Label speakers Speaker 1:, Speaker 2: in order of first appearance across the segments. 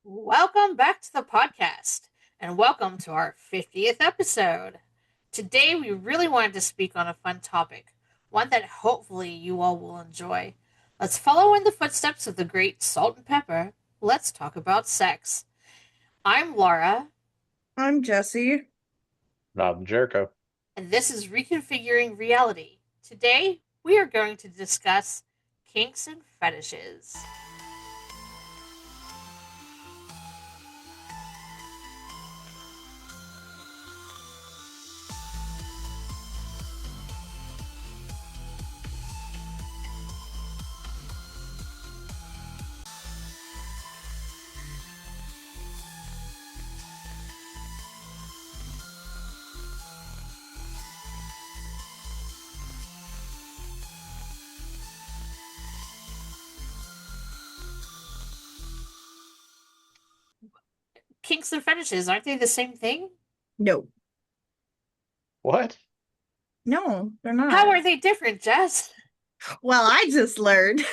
Speaker 1: Welcome back to the podcast, and welcome to our 50th episode. Today, we really wanted to speak on a fun topic, one that hopefully you all will enjoy. Let's follow in the footsteps of the great Salt and Pepper. Let's talk about sex. I'm Laura,
Speaker 2: I'm Jesse.
Speaker 3: Rob and Jericho.
Speaker 1: and this is Reconfiguring Reality. Today, we are going to discuss kinks and fetishes. Kinks and fetishes, aren't they the same thing?
Speaker 2: No,
Speaker 3: What?
Speaker 2: no, they're
Speaker 1: How
Speaker 2: not.
Speaker 1: are they different, Jess?
Speaker 2: Well, I just learned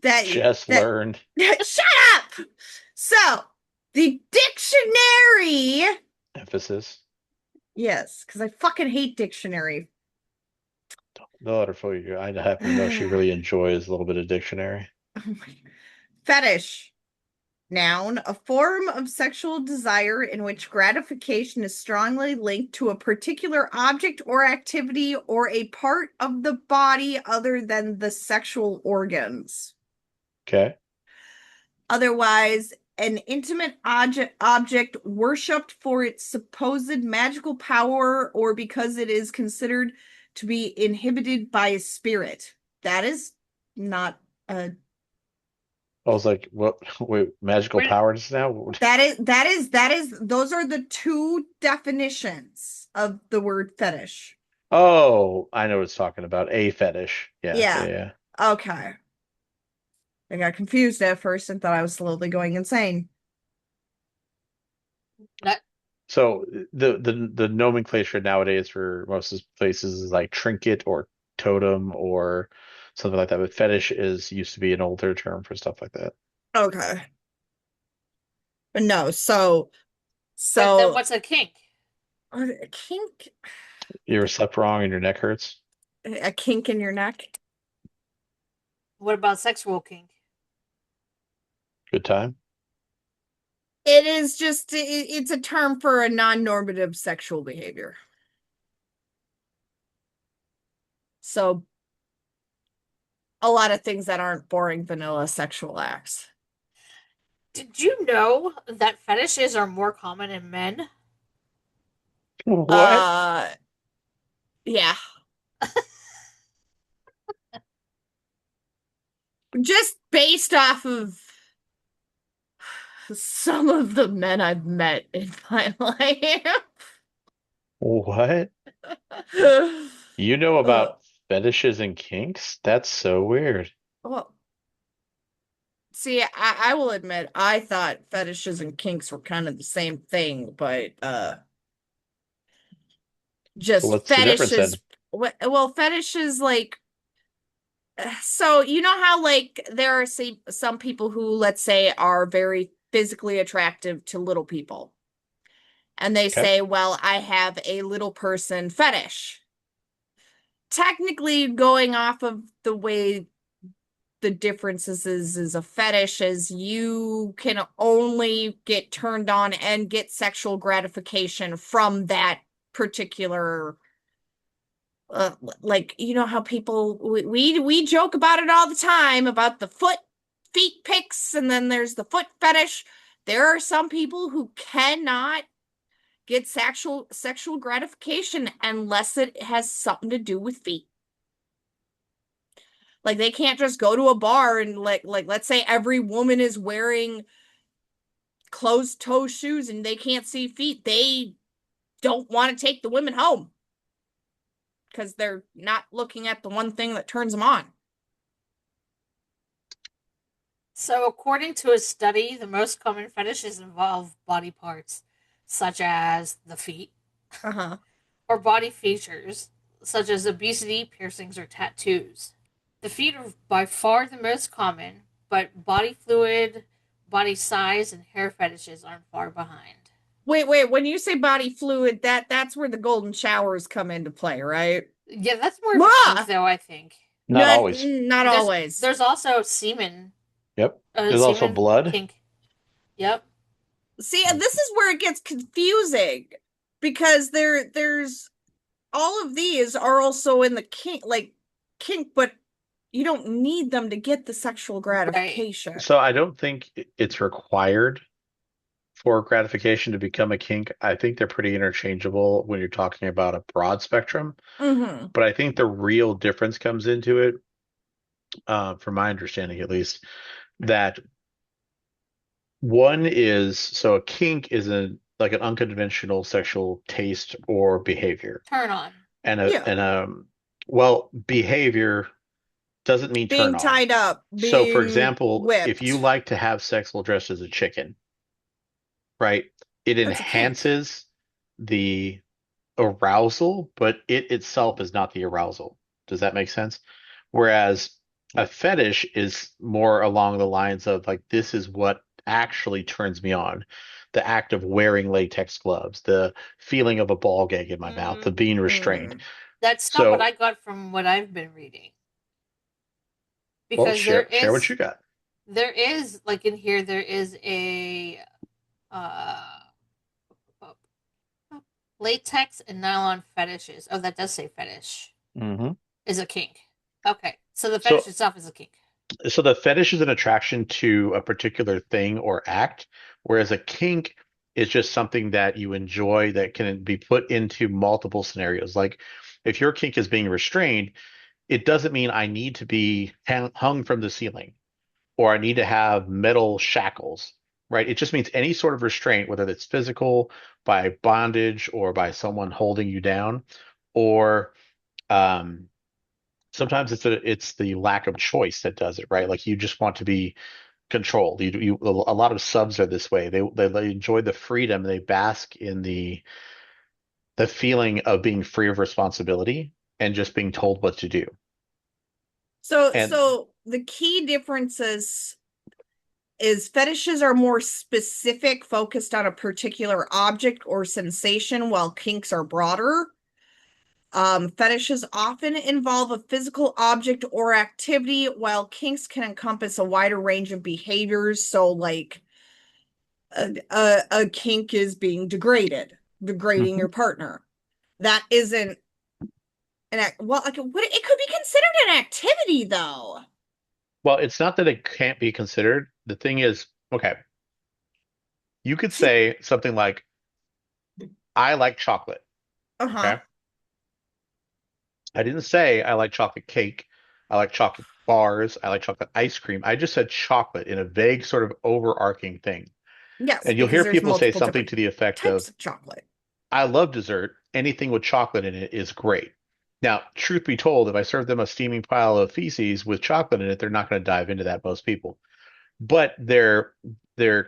Speaker 2: that
Speaker 3: Just
Speaker 2: that
Speaker 3: learned.
Speaker 2: shut up. So, the dictionary,
Speaker 3: Emphasis.
Speaker 2: yes, because I fucking hate dictionary.
Speaker 3: Don't let her fool you. I happen to know she really enjoys a little bit of dictionary.
Speaker 2: Fetish. Noun, a form of sexual desire in which gratification is strongly linked to a particular object or activity or a part of the body other than the sexual organs.
Speaker 3: Okay.
Speaker 2: Otherwise, an intimate object worshipped for its supposed magical power or because it is considered to be inhibited by a spirit. That is not a
Speaker 3: I was like, what? Wait, magical
Speaker 1: What,
Speaker 3: powers now?
Speaker 2: that is those are the two definitions of the word fetish.
Speaker 3: Oh, I know what it's talking about. A fetish. Yeah, yeah,
Speaker 2: Yeah.
Speaker 3: yeah.
Speaker 2: Okay. I got confused at first and thought I was slowly going insane.
Speaker 1: not,
Speaker 3: So the nomenclature nowadays for most of these places is like trinket or totem or something like that. But fetish is used to be an older term for stuff like that.
Speaker 2: Okay. But no, so
Speaker 1: but then
Speaker 2: so
Speaker 1: what's a kink?
Speaker 2: kink
Speaker 3: You ever slept wrong and your neck hurts?
Speaker 2: a kink in your neck.
Speaker 1: What about sexual kink?
Speaker 3: Good time.
Speaker 2: It is just it's a term for a non-normative sexual behavior. So a lot of things that aren't boring vanilla sexual acts.
Speaker 1: Did you know that fetishes are more common in men?
Speaker 3: What?
Speaker 2: Uh yeah. Just based off of some of the men I've met in my life.
Speaker 3: What? You know
Speaker 2: uh,
Speaker 3: about fetishes and kinks? That's so weird.
Speaker 2: well, see, I will admit I thought fetishes and kinks were kind of the same thing, but just
Speaker 3: What's the difference then?
Speaker 2: fetishes. Well, fetishes like so you know how like there are some people who let's say are very physically attractive to little people, and they
Speaker 3: Okay.
Speaker 2: say, "Well, I have a little person fetish." Technically, going off of the way the differences is a fetish is you can only get turned on and get sexual gratification from that particular like you know how people we joke about it all the time about the feet pics and then there's the foot fetish. There are some people who cannot get sexual gratification unless it has something to do with feet. Like they can't just go to a bar and like let's say every woman is wearing closed toe shoes and they can't see feet. They don't want to take the women home because they're not looking at the one thing that turns them on.
Speaker 1: So, according to a study, the most common fetishes involve body parts, such as the feet,
Speaker 2: Uh-huh.
Speaker 1: or body features, such as obesity, piercings, or tattoos. The feet are by far the most common, but body fluid, body size and hair fetishes aren't far behind.
Speaker 2: Wait. When you say body fluid, that's where the golden showers come into play, right?
Speaker 1: Yeah, that's more of a kink,
Speaker 2: Ah!
Speaker 1: though, I think.
Speaker 3: Not always.
Speaker 2: Not
Speaker 1: There's
Speaker 2: always.
Speaker 1: there's also semen,
Speaker 3: Yep. There's also
Speaker 1: semen
Speaker 3: blood.
Speaker 1: kink. Yep.
Speaker 2: See, and this is where it gets confusing because there's all of these are also in the kink, but you don't need them to get the sexual
Speaker 1: Right.
Speaker 2: gratification.
Speaker 3: So I don't think it's required for gratification to become a kink. I think they're pretty interchangeable when you're talking about a broad spectrum.
Speaker 2: Mm-hmm.
Speaker 3: But I think the real difference comes into it, from my understanding at least, that one is so a kink is like an unconventional sexual taste or behavior.
Speaker 1: Turn on.
Speaker 3: And
Speaker 2: Yeah.
Speaker 3: well, behavior doesn't mean turn
Speaker 2: Being
Speaker 3: on.
Speaker 2: tied up,
Speaker 3: So for
Speaker 2: being
Speaker 3: example, if you
Speaker 2: whipped.
Speaker 3: like to have sex while dressed as a chicken, right? It
Speaker 2: That's a kink.
Speaker 3: enhances the arousal, but it itself is not the arousal. Does that make sense? Whereas a fetish is more along the lines of like, this is what actually turns me on. The act of wearing latex gloves, the feeling of a ball gag in my mouth, the
Speaker 1: Mm,
Speaker 3: being restrained.
Speaker 2: Mm.
Speaker 1: that's not what I
Speaker 3: So,
Speaker 1: got from what I've been reading.
Speaker 3: well,
Speaker 1: Because
Speaker 3: share what you got.
Speaker 1: there is like in here there is a uh latex and nylon fetishes. Oh, that does say fetish.
Speaker 3: Hmm.
Speaker 1: Is a kink. Okay. So the fetish
Speaker 3: So,
Speaker 1: itself is a kink.
Speaker 3: so the fetish is an attraction to a particular thing or act, whereas a kink is just something that you enjoy that can be put into multiple scenarios. Like if your kink is being restrained, it doesn't mean I need to be hung from the ceiling or I need to have metal shackles, right? It just means any sort of restraint, whether it's physical, by bondage, or by someone holding you down, or um, sometimes it's the lack of choice that does it, right? Like you just want to be controlled. A lot of subs are this way. They enjoy the freedom. They bask in the feeling of being free of responsibility and just being told what to do.
Speaker 2: So
Speaker 3: And
Speaker 2: so the key differences is fetishes are more specific, focused on a particular object or sensation, while kinks are broader. Fetishes often involve a physical object or activity, while kinks can encompass a wider range of behaviors. So, like a kink is being degrading
Speaker 3: Mhm.
Speaker 2: your partner. That isn't well, like, it could be considered an activity, though.
Speaker 3: Well, it's not that it can't be considered. The thing is, okay, you could
Speaker 2: See,
Speaker 3: say something like, I like chocolate.
Speaker 2: uh-huh.
Speaker 3: Okay. I didn't say I like chocolate cake. I like chocolate bars. I like chocolate ice cream. I just said chocolate in a vague sort of overarching thing.
Speaker 2: Yes,
Speaker 3: And you'll
Speaker 2: because
Speaker 3: hear
Speaker 2: there's
Speaker 3: people say
Speaker 2: multiple
Speaker 3: something
Speaker 2: different
Speaker 3: to the effect
Speaker 2: types
Speaker 3: of,
Speaker 2: of chocolate.
Speaker 3: I love dessert. Anything with chocolate in it is great. Now, truth be told, if I serve them a steaming pile of feces with chocolate in it, they're not going to dive into that, most people. But their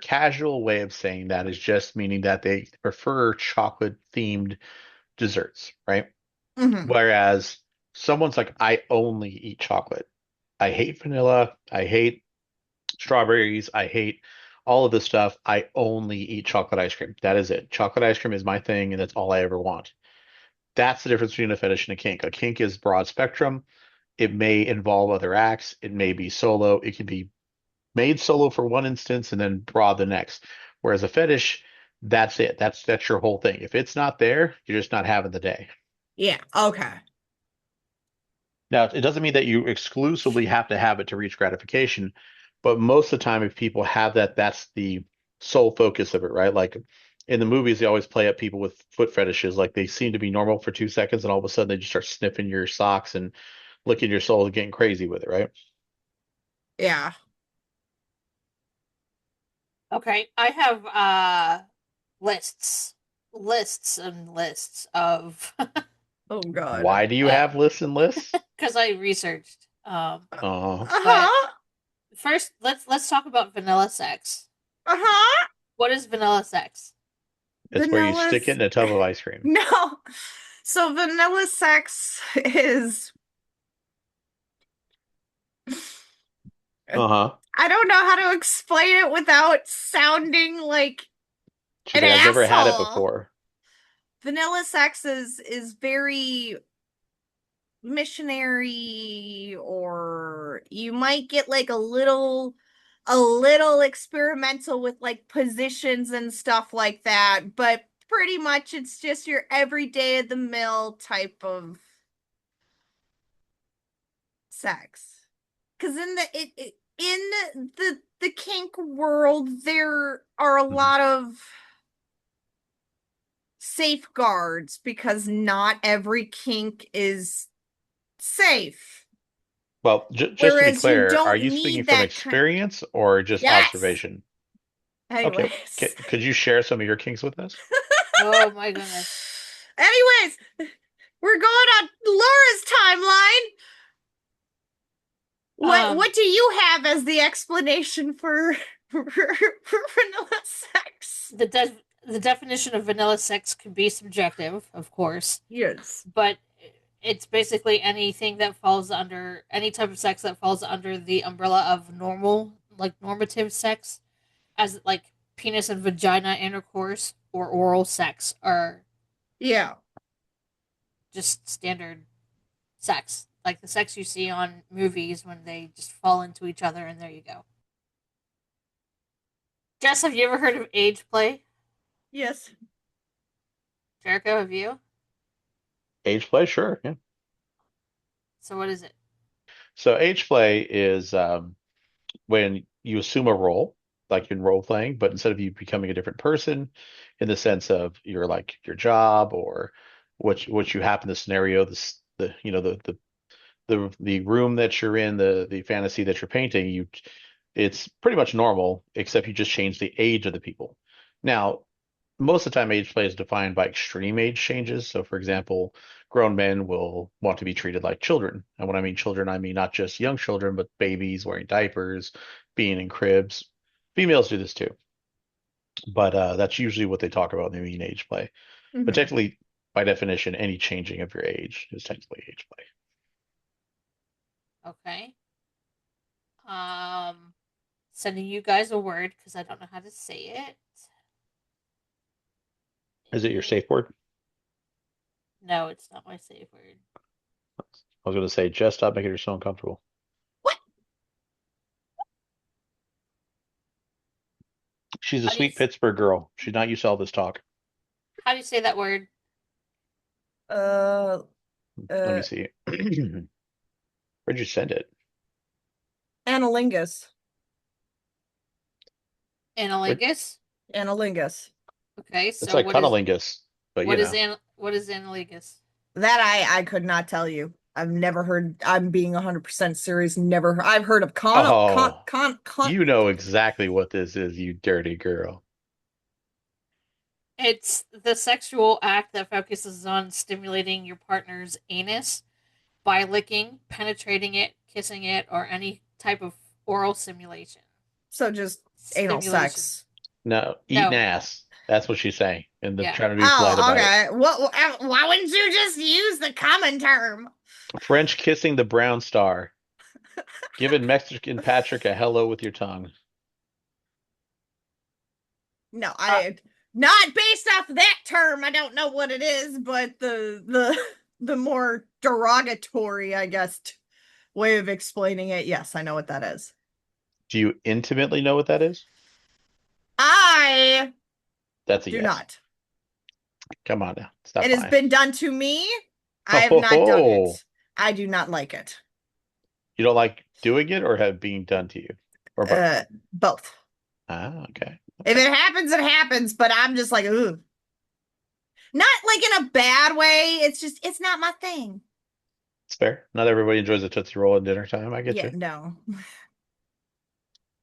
Speaker 3: casual way of saying that is just meaning that they prefer chocolate themed desserts, right?
Speaker 2: Hmm.
Speaker 3: Whereas someone's like, I only eat chocolate. I hate vanilla. I hate strawberries. I hate all of this stuff. I only eat chocolate ice cream. That is it. Chocolate ice cream is my thing, and that's all I ever want. That's the difference between a fetish and a kink. A kink is broad spectrum. It may involve other acts. It may be solo. It can be made solo for one instance and then broad the next. Whereas a fetish, that's it. That's your whole thing. If it's not there, you're just not having the day.
Speaker 2: Yeah, okay.
Speaker 3: Now, it doesn't mean that you exclusively have to have it to reach gratification, but most of the time, if people have that, that's the sole focus of it, right? Like in the movies, they always play up people with foot fetishes. Like they seem to be normal for 2 seconds, and all of a sudden they just start sniffing your socks and licking your soul and getting crazy with it, right?
Speaker 2: Yeah.
Speaker 1: Okay. I have lists. Lists and lists of
Speaker 2: Oh God.
Speaker 3: Why do you have lists and lists?
Speaker 1: because I researched. But
Speaker 2: Uh-huh.
Speaker 1: first let's talk about vanilla sex.
Speaker 2: Uh-huh.
Speaker 1: What is vanilla sex?
Speaker 3: It's where you stick it
Speaker 2: Vanilla's
Speaker 3: in a tub of ice cream.
Speaker 2: no. So vanilla sex is
Speaker 3: Uh-huh.
Speaker 2: I don't know how to explain it without sounding like
Speaker 3: She's
Speaker 2: an
Speaker 3: like, I've never had it
Speaker 2: asshole.
Speaker 3: before.
Speaker 2: Vanilla sex is very missionary, or you might get like a little experimental with like positions and stuff like that, but pretty much it's just your everyday of the mill type of sex. Because in the kink world, there are a
Speaker 3: Mhm.
Speaker 2: lot of safeguards because not every kink is safe.
Speaker 3: Well, just to be
Speaker 2: Whereas you
Speaker 3: clear, are
Speaker 2: don't
Speaker 3: you speaking
Speaker 2: need
Speaker 3: from
Speaker 2: that kind.
Speaker 3: experience or just
Speaker 2: Yes.
Speaker 3: observation? Okay,
Speaker 2: Anyways.
Speaker 3: could you share some of your kinks with us?
Speaker 1: Oh my goodness.
Speaker 2: Anyways, we're going on Laura's timeline. What
Speaker 1: Um,
Speaker 2: what do you have as the explanation for vanilla sex?
Speaker 1: the definition of vanilla sex could be subjective, of course,
Speaker 2: Yes.
Speaker 1: but it's basically anything that falls under any type of sex that falls under the umbrella of normal, like normative sex, as like penis and vagina intercourse or oral sex are
Speaker 2: Yeah.
Speaker 1: just standard sex, like the sex you see on movies when they just fall into each other, and there you go. Jess, have you ever heard of age play?
Speaker 2: Yes.
Speaker 1: Jericho, have you?
Speaker 3: Age play, sure. Yeah.
Speaker 1: So what is it?
Speaker 3: So age play is when you assume a role, like in role playing, but instead of you becoming a different person, in the sense of your like your job or what you happen the scenario, the the room that you're in, the fantasy that you're painting, it's pretty much normal, except you just change the age of the people. Now, most of the time age play is defined by extreme age changes. So, for example, grown men will want to be treated like children. And when I mean children, I mean not just young children, but babies wearing diapers, being in cribs. Females do this too, but that's usually what they talk about when they mean age play. But
Speaker 2: Mm-hmm.
Speaker 3: technically, by definition, any changing of your age is technically age play.
Speaker 1: Okay. Um, Sending you guys a word because I don't know how to say it.
Speaker 3: Is it your
Speaker 1: Eh,
Speaker 3: safe word?
Speaker 1: no, it's not my safe word.
Speaker 3: I was going to say, just stop making her so uncomfortable.
Speaker 2: What?
Speaker 3: She's a
Speaker 1: How do you
Speaker 3: sweet Pittsburgh girl. She's not used to all this talk.
Speaker 1: how do you say that word?
Speaker 2: Uh,
Speaker 3: Let me
Speaker 2: uh,
Speaker 3: see. Where'd you send it?
Speaker 2: analingus.
Speaker 3: Where,
Speaker 1: Analingus.
Speaker 2: Analingus.
Speaker 1: Okay,
Speaker 3: it's
Speaker 1: so
Speaker 3: like cunnilingus, but you know.
Speaker 1: what is analingus?
Speaker 2: That I could not tell you. I've never heard. I'm being 100% serious. Never. I've heard of
Speaker 3: Oh, you know exactly what this is, you dirty girl.
Speaker 1: It's the sexual act that focuses on stimulating your partner's anus by licking, penetrating it, kissing it, or any type of oral simulation.
Speaker 2: So just anal
Speaker 1: Stimulation.
Speaker 2: sex.
Speaker 3: No, eating
Speaker 1: No.
Speaker 3: ass. That's what she's saying, and they're
Speaker 1: Yeah.
Speaker 3: trying to be polite
Speaker 2: Oh,
Speaker 3: about it.
Speaker 2: okay. Why wouldn't you just use the common term?
Speaker 3: French kissing the brown star. Giving Mexican Patrick a hello with your tongue.
Speaker 2: No,
Speaker 1: Uh,
Speaker 2: I not based off that term. I don't know what it is, but the more derogatory, I guess, way of explaining it. Yes, I know what that is.
Speaker 3: Do you intimately know what that is?
Speaker 2: I
Speaker 3: That's a
Speaker 2: do
Speaker 3: yes.
Speaker 2: not.
Speaker 3: Come on now.
Speaker 2: It
Speaker 3: Stop
Speaker 2: has
Speaker 3: lying.
Speaker 2: been done to me. I
Speaker 3: Ho
Speaker 2: have
Speaker 3: ho
Speaker 2: not done
Speaker 3: ho.
Speaker 2: it. I do not like it.
Speaker 3: You don't like doing it or have being done to you? Or both?
Speaker 2: Both.
Speaker 3: Ah, okay.
Speaker 2: If
Speaker 3: Okay.
Speaker 2: it happens, it happens. But I'm just like, ooh, not like in a bad way. It's just, it's not my thing.
Speaker 3: It's fair. Not everybody enjoys a Tootsie Roll at dinner time. I get
Speaker 2: Yeah,
Speaker 3: you.
Speaker 2: no.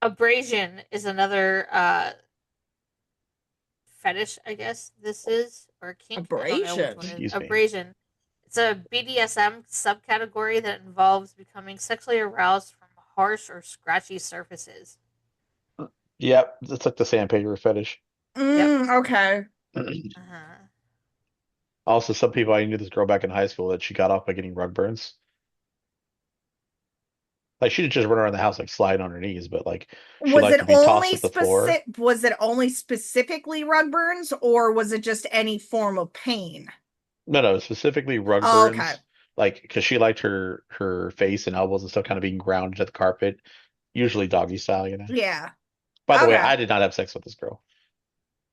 Speaker 1: abrasion is another fetish, I guess this is, or kink. I don't know which one it is.
Speaker 2: Abrasion.
Speaker 3: Excuse me.
Speaker 1: Abrasion. It's a BDSM subcategory that involves becoming sexually aroused from harsh or scratchy surfaces.
Speaker 3: Yep, it's like the sandpaper fetish.
Speaker 1: Yep.
Speaker 2: Okay.
Speaker 1: Uh-huh.
Speaker 3: Also, some people I knew this girl back in high school that she got off by getting rug burns. Like she'd just run around the house like sliding on her knees, but like she
Speaker 2: Was
Speaker 3: liked
Speaker 2: it
Speaker 3: to be tossed
Speaker 2: only
Speaker 3: at the floor.
Speaker 2: specific? Was it only specifically rug burns, or was it just any form of pain?
Speaker 3: No, specifically rug
Speaker 2: Oh, okay.
Speaker 3: burns, like because she liked her face and elbows and stuff kind of being grounded to the carpet, usually doggy style, you know.
Speaker 2: Yeah.
Speaker 3: By the way,
Speaker 2: Okay.
Speaker 3: I did not have sex with this girl.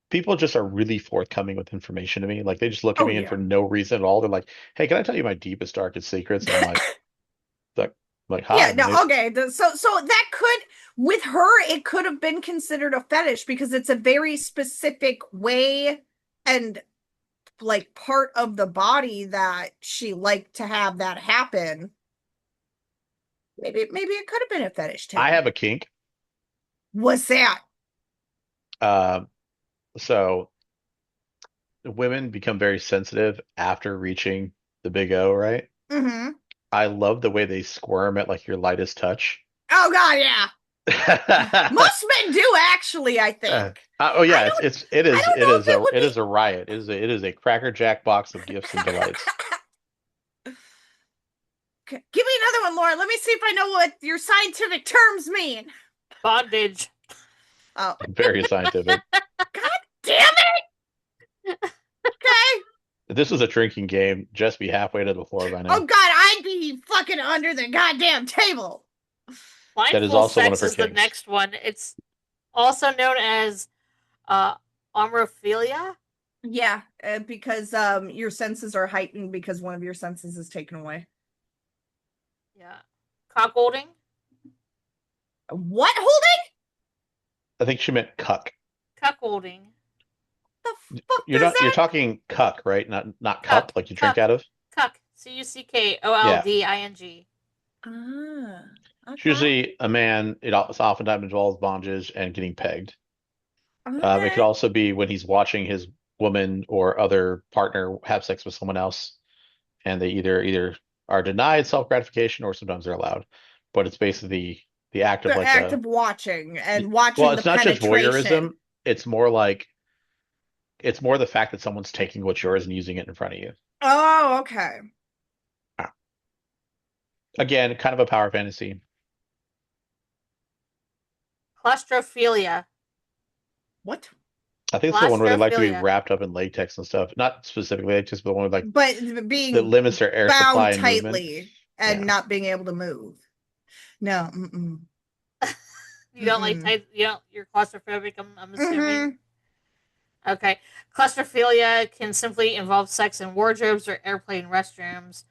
Speaker 3: People just are really forthcoming with information to me. Like they just look at
Speaker 2: Oh
Speaker 3: me and for
Speaker 2: yeah.
Speaker 3: no reason at all, they're like, "Hey, can I tell you my deepest, darkest secrets?" And I'm like,
Speaker 2: Yeah,
Speaker 3: "Hi, my
Speaker 2: no,
Speaker 3: name."
Speaker 2: okay. So that could, with her, it could have been considered a fetish because it's a very specific way and like part of the body that she liked to have that happen. Maybe it could have been a fetish
Speaker 3: I
Speaker 2: too.
Speaker 3: have a kink.
Speaker 2: What's that?
Speaker 3: Um, so women become very sensitive after reaching the big O, right?
Speaker 2: Mm-hmm.
Speaker 3: I love the way they squirm at like your lightest touch.
Speaker 2: Oh God, yeah. Most men do actually, I think.
Speaker 3: Oh yeah,
Speaker 2: I don't know if it would
Speaker 3: it is
Speaker 2: be.
Speaker 3: a riot. It is a cracker jack box of gifts and delights.
Speaker 2: Okay, give me another one, Lauren. Let me see if I know what your scientific terms mean.
Speaker 1: Bondage.
Speaker 2: Oh,
Speaker 3: Very scientific.
Speaker 2: God damn it. Okay.
Speaker 3: If this was a drinking game, just be halfway to the floor by
Speaker 2: Oh
Speaker 3: now.
Speaker 2: God, I'd be fucking under the goddamn table.
Speaker 3: That is
Speaker 1: Mindful
Speaker 3: also one of
Speaker 1: sex
Speaker 3: her
Speaker 1: is the
Speaker 3: kinks.
Speaker 1: next one. It's also known as uh, orophilia.
Speaker 2: Yeah, because your senses are heightened because one of your senses is taken away.
Speaker 1: Yeah. Cockholding.
Speaker 2: What holding?
Speaker 3: I think she meant cuck.
Speaker 1: Cuckolding.
Speaker 2: The fuck does
Speaker 3: You're
Speaker 2: that?
Speaker 3: talking cuck, right? Not
Speaker 1: Cuck.
Speaker 3: cup like you drink
Speaker 1: Cuck.
Speaker 3: out of.
Speaker 1: Cuck.
Speaker 3: Yeah.
Speaker 1: Cuckolding.
Speaker 2: Ah,
Speaker 3: It's
Speaker 2: okay.
Speaker 3: usually a man. It's oftentimes involves bondage and getting pegged. It could
Speaker 2: Okay.
Speaker 3: also be when he's watching his woman or other partner have sex with someone else, and they either are denied self-gratification or sometimes they're allowed. But it's basically the act of
Speaker 2: The
Speaker 3: like
Speaker 2: act of watching and
Speaker 3: well,
Speaker 2: watching the
Speaker 3: it's not just
Speaker 2: penetration.
Speaker 3: voyeurism. It's more like it's more the fact that someone's taking what's yours and using it in front of you.
Speaker 2: Oh, okay.
Speaker 3: Again, kind of a power fantasy.
Speaker 1: Claustrophilia.
Speaker 2: What?
Speaker 3: I think it's the one where they like to be
Speaker 1: Claustrophilia.
Speaker 3: wrapped up in latex and stuff. Not specifically latex, but the one with like
Speaker 2: But
Speaker 3: that
Speaker 2: being
Speaker 3: limits their air supply
Speaker 2: bound
Speaker 3: and movement.
Speaker 2: tightly and
Speaker 3: Yeah.
Speaker 2: not being able to move. No. Mm-mm.
Speaker 1: You don't like
Speaker 2: Mm-mm.
Speaker 1: tight. You don't. You're claustrophobic. I'm assuming.
Speaker 2: Mm-hmm.
Speaker 1: Okay. Claustrophilia can simply involve sex in wardrobes or airplane restrooms,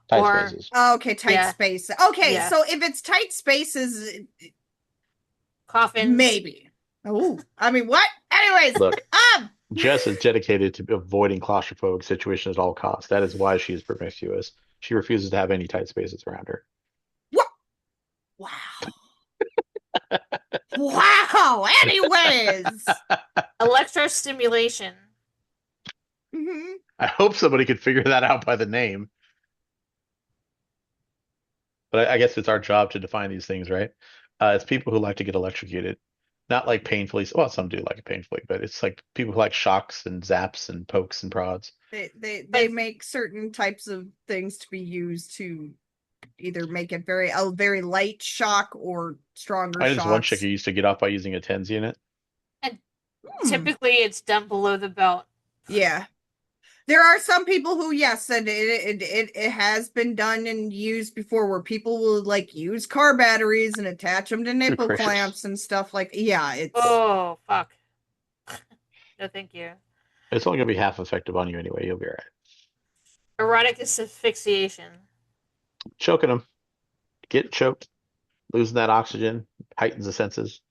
Speaker 3: Tight
Speaker 1: or
Speaker 3: spaces.
Speaker 2: Okay, tight
Speaker 1: yeah,
Speaker 2: space. Okay,
Speaker 1: yeah,
Speaker 2: so if it's tight spaces,
Speaker 1: coffins.
Speaker 2: maybe. Oh, I mean, what? Anyways,
Speaker 3: Look,
Speaker 2: um,
Speaker 3: Jess is dedicated to avoiding claustrophobic situations at all costs. That is why she is promiscuous. She refuses to have any tight spaces around her.
Speaker 2: what? Wow. Wow. Anyways.
Speaker 1: Electrostimulation.
Speaker 2: Hmm.
Speaker 3: I hope somebody could figure that out by the name. But I guess it's our job to define these things, right? It's people who like to get electrocuted. Not like painfully. Well, some do like it painfully, but it's like people who like shocks and zaps and pokes and prods.
Speaker 2: They
Speaker 1: But
Speaker 2: make certain types of things to be used to either make it a very light shock or stronger
Speaker 3: I know this one chick who
Speaker 2: shocks.
Speaker 3: used to get off by using a ten's unit.
Speaker 1: and
Speaker 2: Hmm.
Speaker 1: typically it's done below the belt.
Speaker 2: Yeah. There are some people who, yes, and it has been done and used before where people will like use car batteries and attach them to
Speaker 3: Good
Speaker 2: nipple
Speaker 3: gracious.
Speaker 2: clamps and stuff like, yeah, it's
Speaker 1: Oh fuck. No, thank you.
Speaker 3: It's only gonna be half effective on you anyway. You'll be all right.
Speaker 1: Erotic asphyxiation.
Speaker 3: Choking them, get choked, losing that oxygen heightens the senses,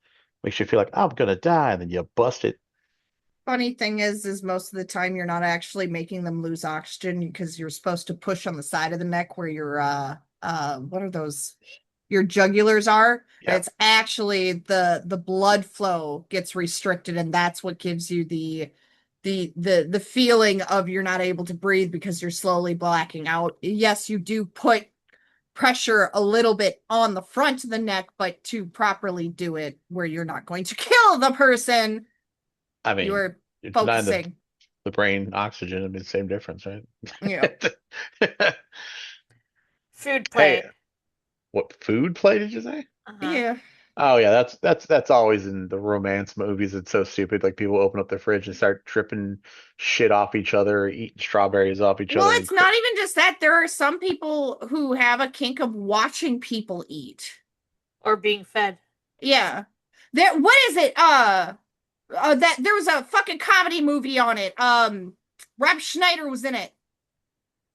Speaker 3: makes you feel like I'm gonna die, and then you bust it.
Speaker 2: funny thing is most of the time you're not actually making them lose oxygen because you're supposed to push on the side of the neck where your what are those your jugulars are, and
Speaker 3: Yeah,
Speaker 2: it's actually the blood flow gets restricted, and that's what gives you the feeling of you're not able to breathe because you're slowly blacking out. Yes, you do put pressure a little bit on the front of the neck, but to properly do it where you're not going to kill the person,
Speaker 3: I mean,
Speaker 2: you're
Speaker 3: you're denying
Speaker 2: focusing.
Speaker 3: the brain oxygen. I mean, same difference, right?
Speaker 2: Yeah.
Speaker 1: Food
Speaker 3: Hey,
Speaker 1: plague.
Speaker 3: what food play did you say?
Speaker 1: Uh-huh.
Speaker 2: Yeah.
Speaker 3: Oh yeah, that's always in the romance movies. It's so stupid. Like people open up their fridge and start tripping shit off each other, eating strawberries off each
Speaker 2: Well,
Speaker 3: other, and
Speaker 2: it's not even just that. There are some people who have a kink of watching people eat.
Speaker 1: Or being fed.
Speaker 2: Yeah. There, what is it? That there was a fucking comedy movie on it. Rob Schneider was in it.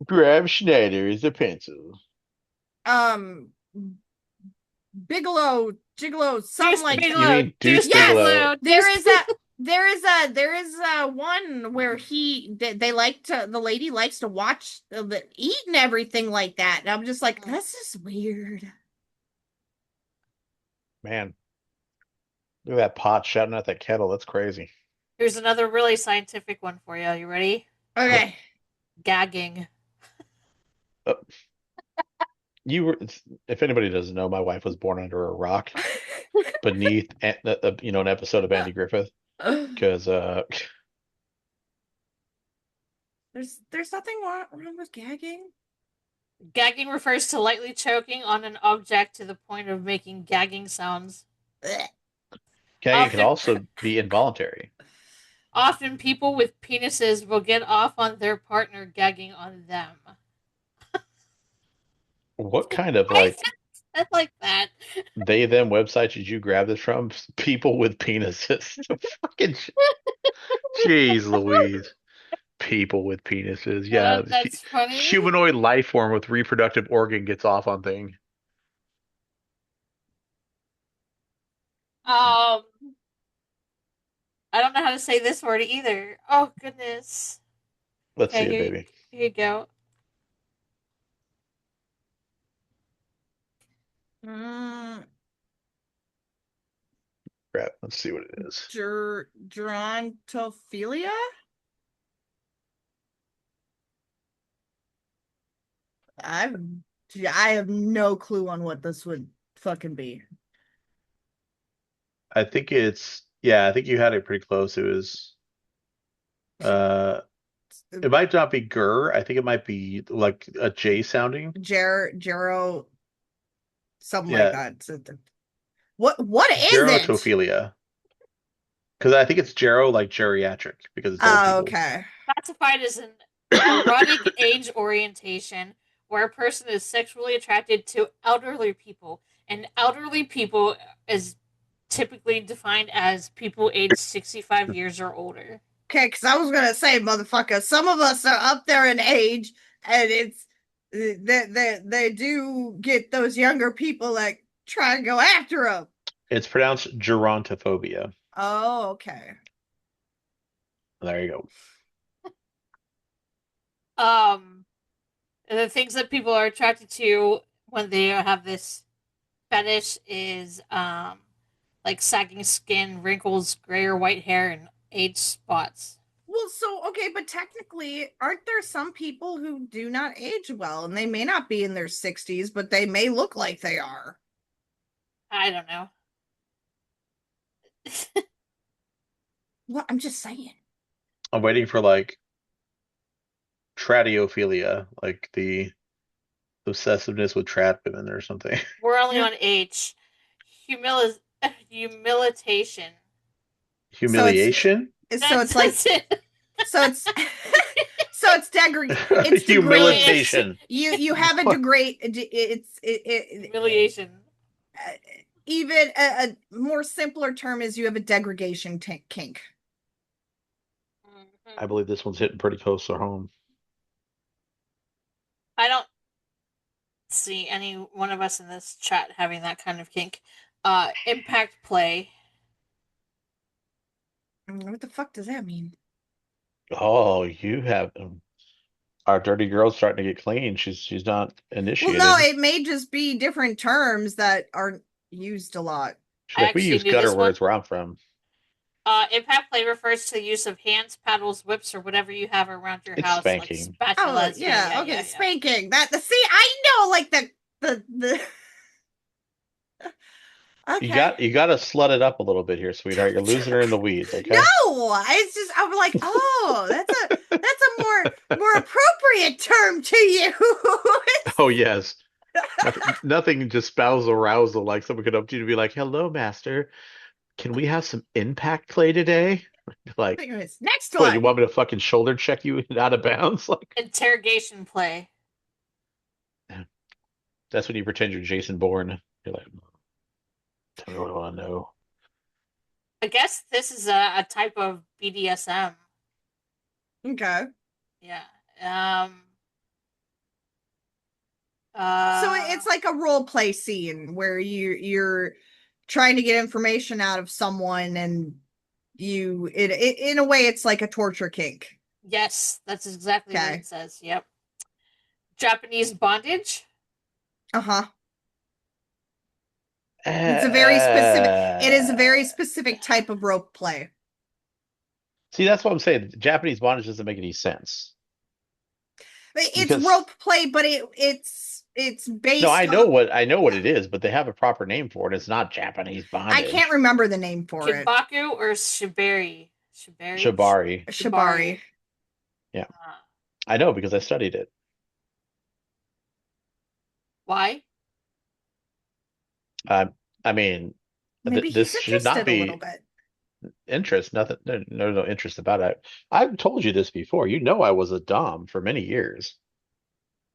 Speaker 3: grab Schneider is a pencil.
Speaker 2: Um, Bigelow, Gigolo, something
Speaker 1: Deuce
Speaker 2: like that.
Speaker 3: You
Speaker 1: Bigelow.
Speaker 3: mean Deuce
Speaker 1: Deuce
Speaker 2: Yes,
Speaker 3: Bigelow?
Speaker 1: Bigelow.
Speaker 2: there
Speaker 1: Deuce
Speaker 2: is a there is a one where they like to the lady likes to watch the eat and everything like that. And I'm just like, this is weird.
Speaker 3: Man, look at that pot shouting at that kettle. That's crazy.
Speaker 1: Here's another really scientific one for you. You ready?
Speaker 2: Okay.
Speaker 1: Gagging.
Speaker 3: Uh, you were, if anybody doesn't know, my wife was born under a rock beneath, an episode of Andy Griffith. Because
Speaker 2: There's nothing wrong with gagging.
Speaker 1: Gagging refers to lightly choking on an object to the point of making gagging sounds.
Speaker 3: gagging can
Speaker 1: Often,
Speaker 3: also be involuntary.
Speaker 1: often people with penises will get off on their partner gagging on them.
Speaker 3: What kind of
Speaker 1: I
Speaker 3: like
Speaker 1: said like that.
Speaker 3: they them website did you grab this from? People with penises. Fucking jeez Louise. People with penises. Yeah,
Speaker 1: That's funny.
Speaker 3: humanoid life form with reproductive organ gets off on thing.
Speaker 1: Um, I don't know how to say this word either. Oh goodness.
Speaker 3: Let's
Speaker 1: Okay,
Speaker 3: see it,
Speaker 1: here,
Speaker 3: baby.
Speaker 1: here you go.
Speaker 2: Mm,
Speaker 3: Crap. Let's see what it is.
Speaker 2: gerontophilia? I've I have no clue on what this would fucking be.
Speaker 3: I think it's yeah, I think you had it pretty close. It was uh it might not be gur. I think it might be like a J sounding.
Speaker 2: Gero, something like
Speaker 3: Yeah,
Speaker 2: that. What is it?
Speaker 3: gerotophilia. Because I think it's gero like geriatric because it's old
Speaker 2: Oh,
Speaker 3: people.
Speaker 2: okay.
Speaker 1: Classified as an erotic age orientation where a person is sexually attracted to elderly people, and elderly people is typically defined as people aged 65 years or older.
Speaker 2: Okay, because I was gonna say, motherfucker, some of us are up there in age, and it's they do get those younger people that try to go after them.
Speaker 3: It's pronounced gerontophobia.
Speaker 2: Oh, okay.
Speaker 3: There you go.
Speaker 1: Um, the things that people are attracted to when they have this fetish is like sagging skin, wrinkles, gray or white hair, and age spots.
Speaker 2: Well, so okay, but technically, aren't there some people who do not age well, and they may not be in their 60s, but they may look like they are?
Speaker 1: I don't know.
Speaker 2: Well, I'm just saying.
Speaker 3: I'm waiting for like tradiophilia, like the obsessiveness with trad women or something.
Speaker 1: We're only on H. Humili- humiliation.
Speaker 2: So it's
Speaker 3: Humiliation?
Speaker 2: so it's like
Speaker 1: That's it.
Speaker 2: so it's so it's degraded.
Speaker 3: Humiliation.
Speaker 2: You have a degrade.
Speaker 1: Humiliation.
Speaker 2: Uh, even a more simpler term is you have a degradation kink.
Speaker 3: I believe this one's hitting pretty close to home.
Speaker 1: I don't see any one of us in this chat having that kind of kink. Impact play.
Speaker 2: What the fuck does that mean?
Speaker 3: Oh, you have our dirty girl's starting to get clean. She's not
Speaker 2: Well, no,
Speaker 3: initiated.
Speaker 2: it may just be different terms that aren't used a lot.
Speaker 3: She's
Speaker 1: I
Speaker 3: like, we
Speaker 1: actually
Speaker 3: use
Speaker 1: knew
Speaker 3: gutter
Speaker 1: this one.
Speaker 3: words where I'm from.
Speaker 1: Impact play refers to the use of hands, paddles, whips, or whatever you have around your
Speaker 3: It's
Speaker 1: house, like
Speaker 3: spanking.
Speaker 2: Oh,
Speaker 1: spatulas.
Speaker 2: yeah, okay,
Speaker 1: Yeah.
Speaker 2: spanking. That the see, I know, like the okay.
Speaker 3: You got to slut it up a little bit here, sweetheart. You're losing her in the weeds, okay?
Speaker 2: No, it's just I'm like, oh, that's a more appropriate term to use.
Speaker 3: Oh yes. Nothing just spousal arousal like someone could up to you to be like, "Hello, master. Can we have some impact play today?" Like,
Speaker 2: Anyways, next
Speaker 3: what, you
Speaker 2: one.
Speaker 3: want me to fucking shoulder check you out of bounds? Like,
Speaker 1: Interrogation play.
Speaker 3: that's when you pretend you're Jason Bourne. You're like, tell me what I want to know.
Speaker 1: I guess this is a type of BDSM.
Speaker 2: Okay.
Speaker 1: Yeah.
Speaker 2: So
Speaker 1: Uh,
Speaker 2: it's like a role play scene where you're trying to get information out of someone, and in a way it's like a torture kink.
Speaker 1: yes, that's exactly what it
Speaker 2: Okay.
Speaker 1: says. Yep. Japanese bondage.
Speaker 2: Uh-huh. It's a very specific it is a
Speaker 3: Uh,
Speaker 2: very specific type of role play.
Speaker 3: See, that's what I'm saying. Japanese bondage doesn't make any sense
Speaker 2: It's
Speaker 3: because
Speaker 2: rope play, but it's
Speaker 3: no,
Speaker 2: based on,
Speaker 3: I know what
Speaker 2: yeah.
Speaker 3: it is, but they have a proper name for it. It's not Japanese
Speaker 2: I can't
Speaker 3: bondage.
Speaker 2: remember the name for it.
Speaker 1: Kinbaku or shibari. Shibari.
Speaker 3: Shibari.
Speaker 1: Shibari.
Speaker 2: Shibari.
Speaker 3: Yeah,
Speaker 1: Uh,
Speaker 3: I know because I studied it.
Speaker 1: why?
Speaker 3: Um, I mean,
Speaker 2: Maybe he's
Speaker 3: this should not
Speaker 2: interested a little
Speaker 3: be
Speaker 2: bit.
Speaker 3: interest. Nothing. No interest about it. I've told you this before. You know, I was a dom for many years.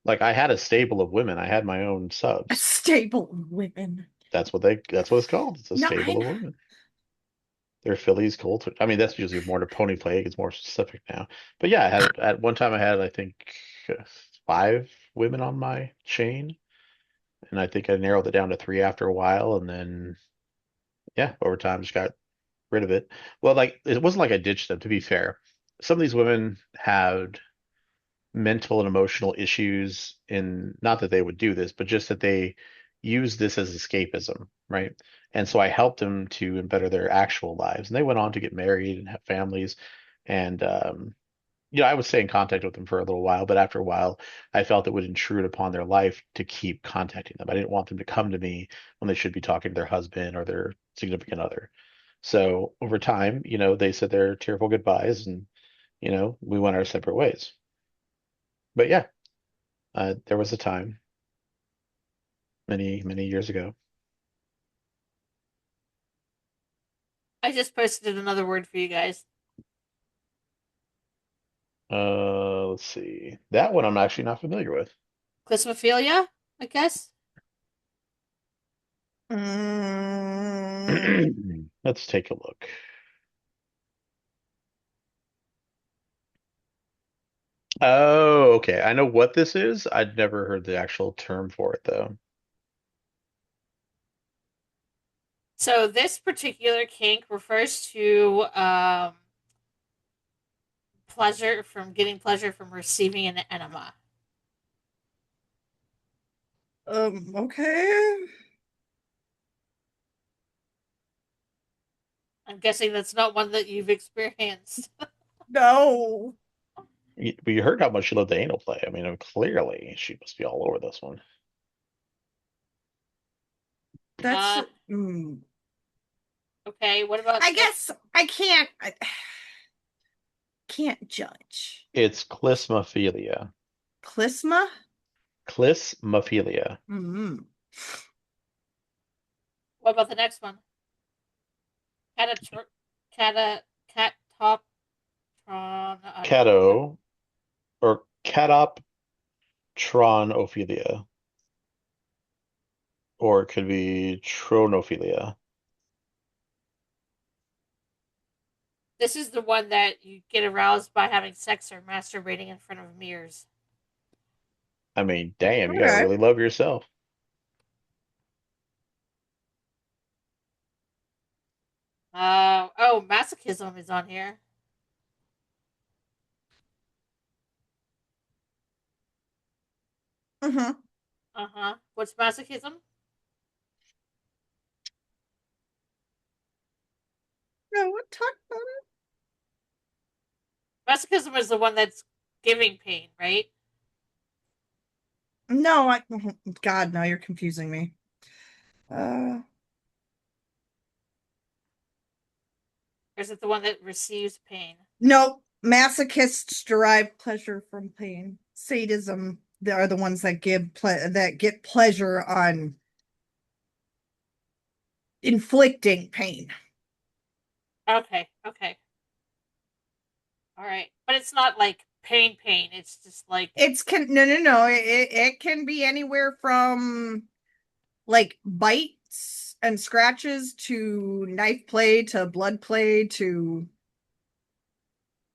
Speaker 3: Like I had a stable of women. I had my own
Speaker 2: A
Speaker 3: subs.
Speaker 2: stable of women.
Speaker 3: That's what it's called. It's a stable
Speaker 2: Nine.
Speaker 3: of women. They're fillies, colts. I mean, that's usually more to pony play. It's more specific now. But yeah, I had at one time I had I think uh, 5 women on my chain, and I think I narrowed it down to 3 after a while, and then yeah, over time just got rid of it. Well, like it wasn't like I ditched them, to be fair. Some of these women had mental and emotional issues in not that they would do this, but just that they use this as escapism, right? And so I helped them to better their actual lives. And they went on to get married and have families. And I would stay in contact with them for a little while, but after a while, I felt it would intrude upon their life to keep contacting them. I didn't want them to come to me when they should be talking to their husband or their significant other. So over time, they said their tearful goodbyes and, we went our separate ways. But yeah, there was a time many, many years ago.
Speaker 1: I just posted another word for you guys.
Speaker 3: Let's see. That one I'm actually not familiar with.
Speaker 1: Clismophilia, I guess.
Speaker 2: Mm,
Speaker 3: Let's take a look. Oh, okay. I know what this is. I'd never heard the actual term for it though.
Speaker 1: So this particular kink refers to pleasure from receiving an enema.
Speaker 2: okay.
Speaker 1: I'm guessing that's not one that you've experienced.
Speaker 2: No.
Speaker 3: We heard how much she loved the anal play. I mean, clearly she must be all over this one.
Speaker 2: That's
Speaker 1: Uh,
Speaker 2: mm.
Speaker 1: okay. What about
Speaker 2: I
Speaker 1: this?
Speaker 2: guess I can't judge.
Speaker 3: It's clismophilia.
Speaker 2: Clisma?
Speaker 3: Clismophilia.
Speaker 2: Mm-hmm.
Speaker 1: What about the next one? Catatr- Cata catoptron. I don't know.
Speaker 3: Cato or catoptronophilia, or it could be tronophilia.
Speaker 1: This is the one that you get aroused by having sex or masturbating in front of mirrors.
Speaker 3: I mean, damn, you gotta
Speaker 2: Okay.
Speaker 3: really love yourself.
Speaker 1: Oh, masochism is on here.
Speaker 2: Mm-hmm.
Speaker 1: Uh huh. What's masochism?
Speaker 2: No, what talk about
Speaker 1: Masochism is the one that's giving pain, right?
Speaker 2: it? No, God, no, you're confusing me.
Speaker 1: Or is it the one that receives pain?
Speaker 2: Nope. Masochists derive pleasure from pain. Sadism they are the ones that that get pleasure on inflicting pain.
Speaker 1: Okay, okay, all right. But it's not like pain. It's just like
Speaker 2: It's can no. It can be anywhere from like bites and scratches to knife play to blood play to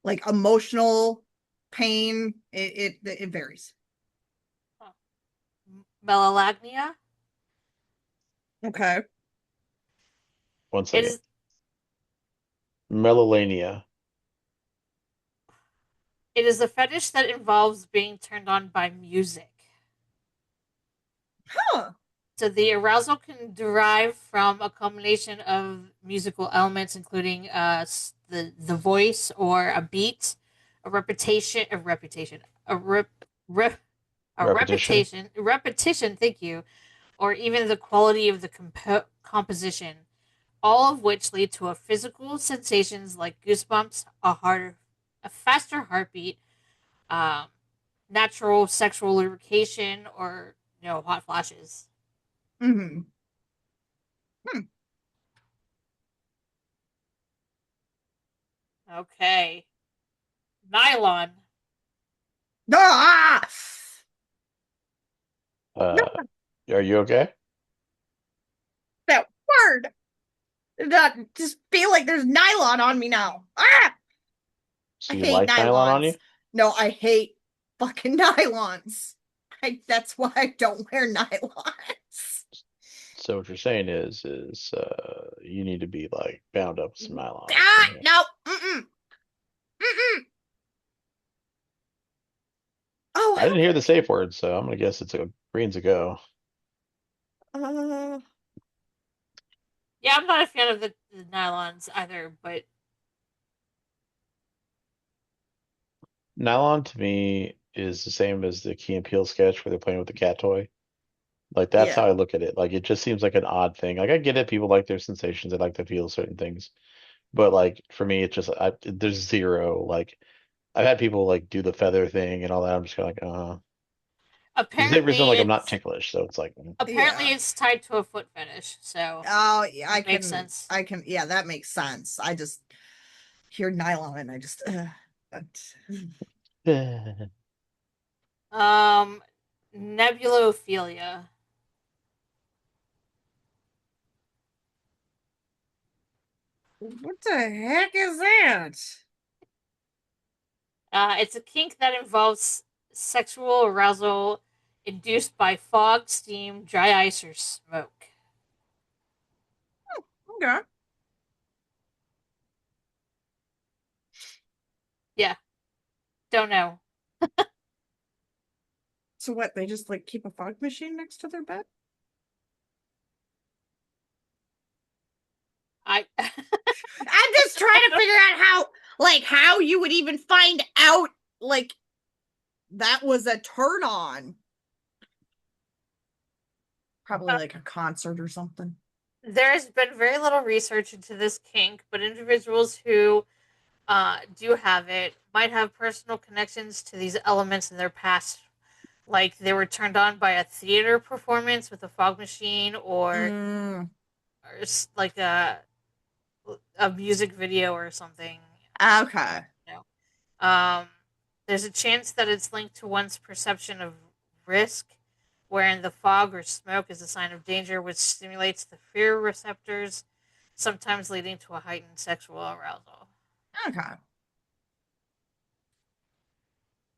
Speaker 2: like emotional pain. It varies.
Speaker 1: huh, melalagnia.
Speaker 2: Okay.
Speaker 3: One
Speaker 1: It
Speaker 3: second.
Speaker 1: is
Speaker 3: Melalania.
Speaker 1: it is a fetish that involves being turned on by music.
Speaker 2: Huh.
Speaker 1: So the arousal can derive from a combination of musical elements, including the voice or a beat, a rep,
Speaker 3: Repetition.
Speaker 1: repetition. Thank you, or even the quality of the composition. All of which lead to a physical sensations like goosebumps, a faster heartbeat, um, natural sexual lubrication, or hot flashes.
Speaker 2: Hmm. Hmm.
Speaker 1: Okay. Nylon.
Speaker 2: Ah! No,
Speaker 3: Uh, are you okay?
Speaker 2: that word. Not just feel like there's nylon on me now. Ah! I
Speaker 3: So you
Speaker 2: hate
Speaker 3: like nylon on
Speaker 2: nylons.
Speaker 3: you?
Speaker 2: No, I hate fucking nylons. That's why I don't wear nylons.
Speaker 3: So what you're saying is you need to be like bound up with some nylon at some
Speaker 2: Ah,
Speaker 3: point.
Speaker 2: no. Mm-mm. Mm-mm. Oh,
Speaker 3: I didn't hear the safe word, so I'm gonna guess it's a green's a go.
Speaker 2: how
Speaker 1: Yeah, I'm not a fan of the nylons either, but
Speaker 3: Nylon to me is the same as the Key and Peele sketch where they're playing with the cat toy. Like that's how
Speaker 2: yeah.
Speaker 3: I look at it. Like it just seems like an odd thing. Like I get it, people like their sensations, they like to feel certain things. But like for me, it's just there's zero like I've had people like do the feather thing and all that. I'm just kind of like, because they reason
Speaker 1: apparently
Speaker 3: like I'm not
Speaker 1: it's
Speaker 3: ticklish, so it's like,
Speaker 1: apparently
Speaker 2: Yeah.
Speaker 1: it's tied to a foot fetish, so
Speaker 2: Oh, yeah,
Speaker 1: it makes sense.
Speaker 2: yeah, that makes sense. I just hear nylon and I just, but-
Speaker 1: Um, nebulophilia.
Speaker 2: what the heck is that?
Speaker 1: It's a kink that involves sexual arousal induced by fog, steam, dry ice, or smoke.
Speaker 2: Okay.
Speaker 1: Yeah, don't know.
Speaker 2: So what, they just like keep a fog machine next to their bed?
Speaker 1: I
Speaker 2: I'm just trying to figure out how you would even find out like that was a turn on. Probably like a concert or something.
Speaker 1: there has been very little research into this kink, but individuals who do have it might have personal connections to these elements in their past. Like they were turned on by a theater performance with a fog machine,
Speaker 2: Mm,
Speaker 1: or like a music video or something.
Speaker 2: okay.
Speaker 1: You know, there's a chance that it's linked to one's perception of risk, wherein the fog or smoke is a sign of danger, which stimulates the fear receptors, sometimes leading to a heightened sexual arousal.
Speaker 2: Okay.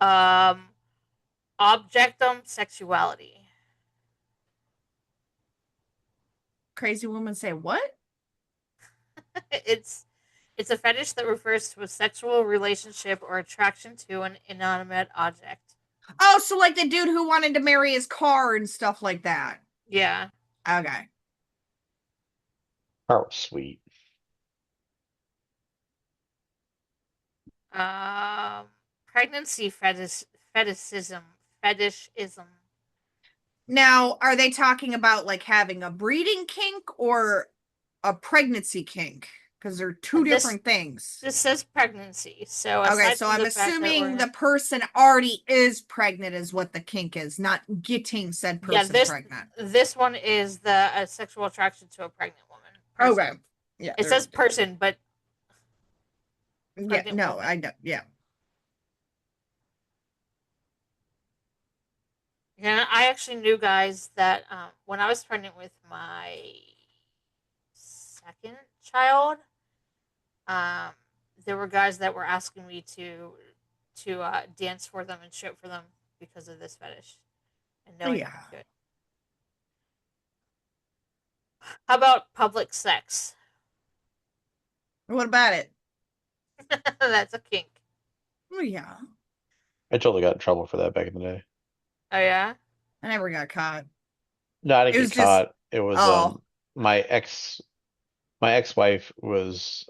Speaker 1: Um, objectum sexuality.
Speaker 2: Crazy woman say what?
Speaker 1: it's it's a fetish that refers to a sexual relationship or attraction to an inanimate object.
Speaker 2: Oh, so like the dude who wanted to marry his car and stuff like that.
Speaker 1: Yeah.
Speaker 2: Okay.
Speaker 3: oh sweet.
Speaker 1: Um, pregnancy fetishism.
Speaker 2: Now, are they talking about like having a breeding kink or a pregnancy kink? because they're two
Speaker 1: This
Speaker 2: different things.
Speaker 1: this says pregnancy. So
Speaker 2: Okay,
Speaker 1: aside
Speaker 2: so
Speaker 1: from
Speaker 2: I'm
Speaker 1: the fact that
Speaker 2: assuming
Speaker 1: we're
Speaker 2: the person already is pregnant is what the kink is, not getting said
Speaker 1: yeah,
Speaker 2: person
Speaker 1: this
Speaker 2: pregnant.
Speaker 1: this one is the sexual attraction to a pregnant woman person.
Speaker 2: Okay. Yeah,
Speaker 1: It says person, but
Speaker 2: yeah,
Speaker 1: pregnant
Speaker 2: no,
Speaker 1: woman.
Speaker 2: I know. Yeah.
Speaker 1: Yeah, I actually knew guys that when I was pregnant with my second child, um, there were guys that were asking me to dance for them and shit for them because of this fetish and knowing I
Speaker 2: Yeah.
Speaker 1: could do it. How about public sex?
Speaker 2: What about it?
Speaker 1: That's a kink.
Speaker 2: Oh, yeah.
Speaker 3: I totally got in trouble for that back in the day.
Speaker 1: Oh yeah.
Speaker 2: I never got caught.
Speaker 3: No, I didn't
Speaker 2: It
Speaker 3: get
Speaker 2: was just,
Speaker 3: caught. It was
Speaker 2: oh,
Speaker 3: my ex-wife was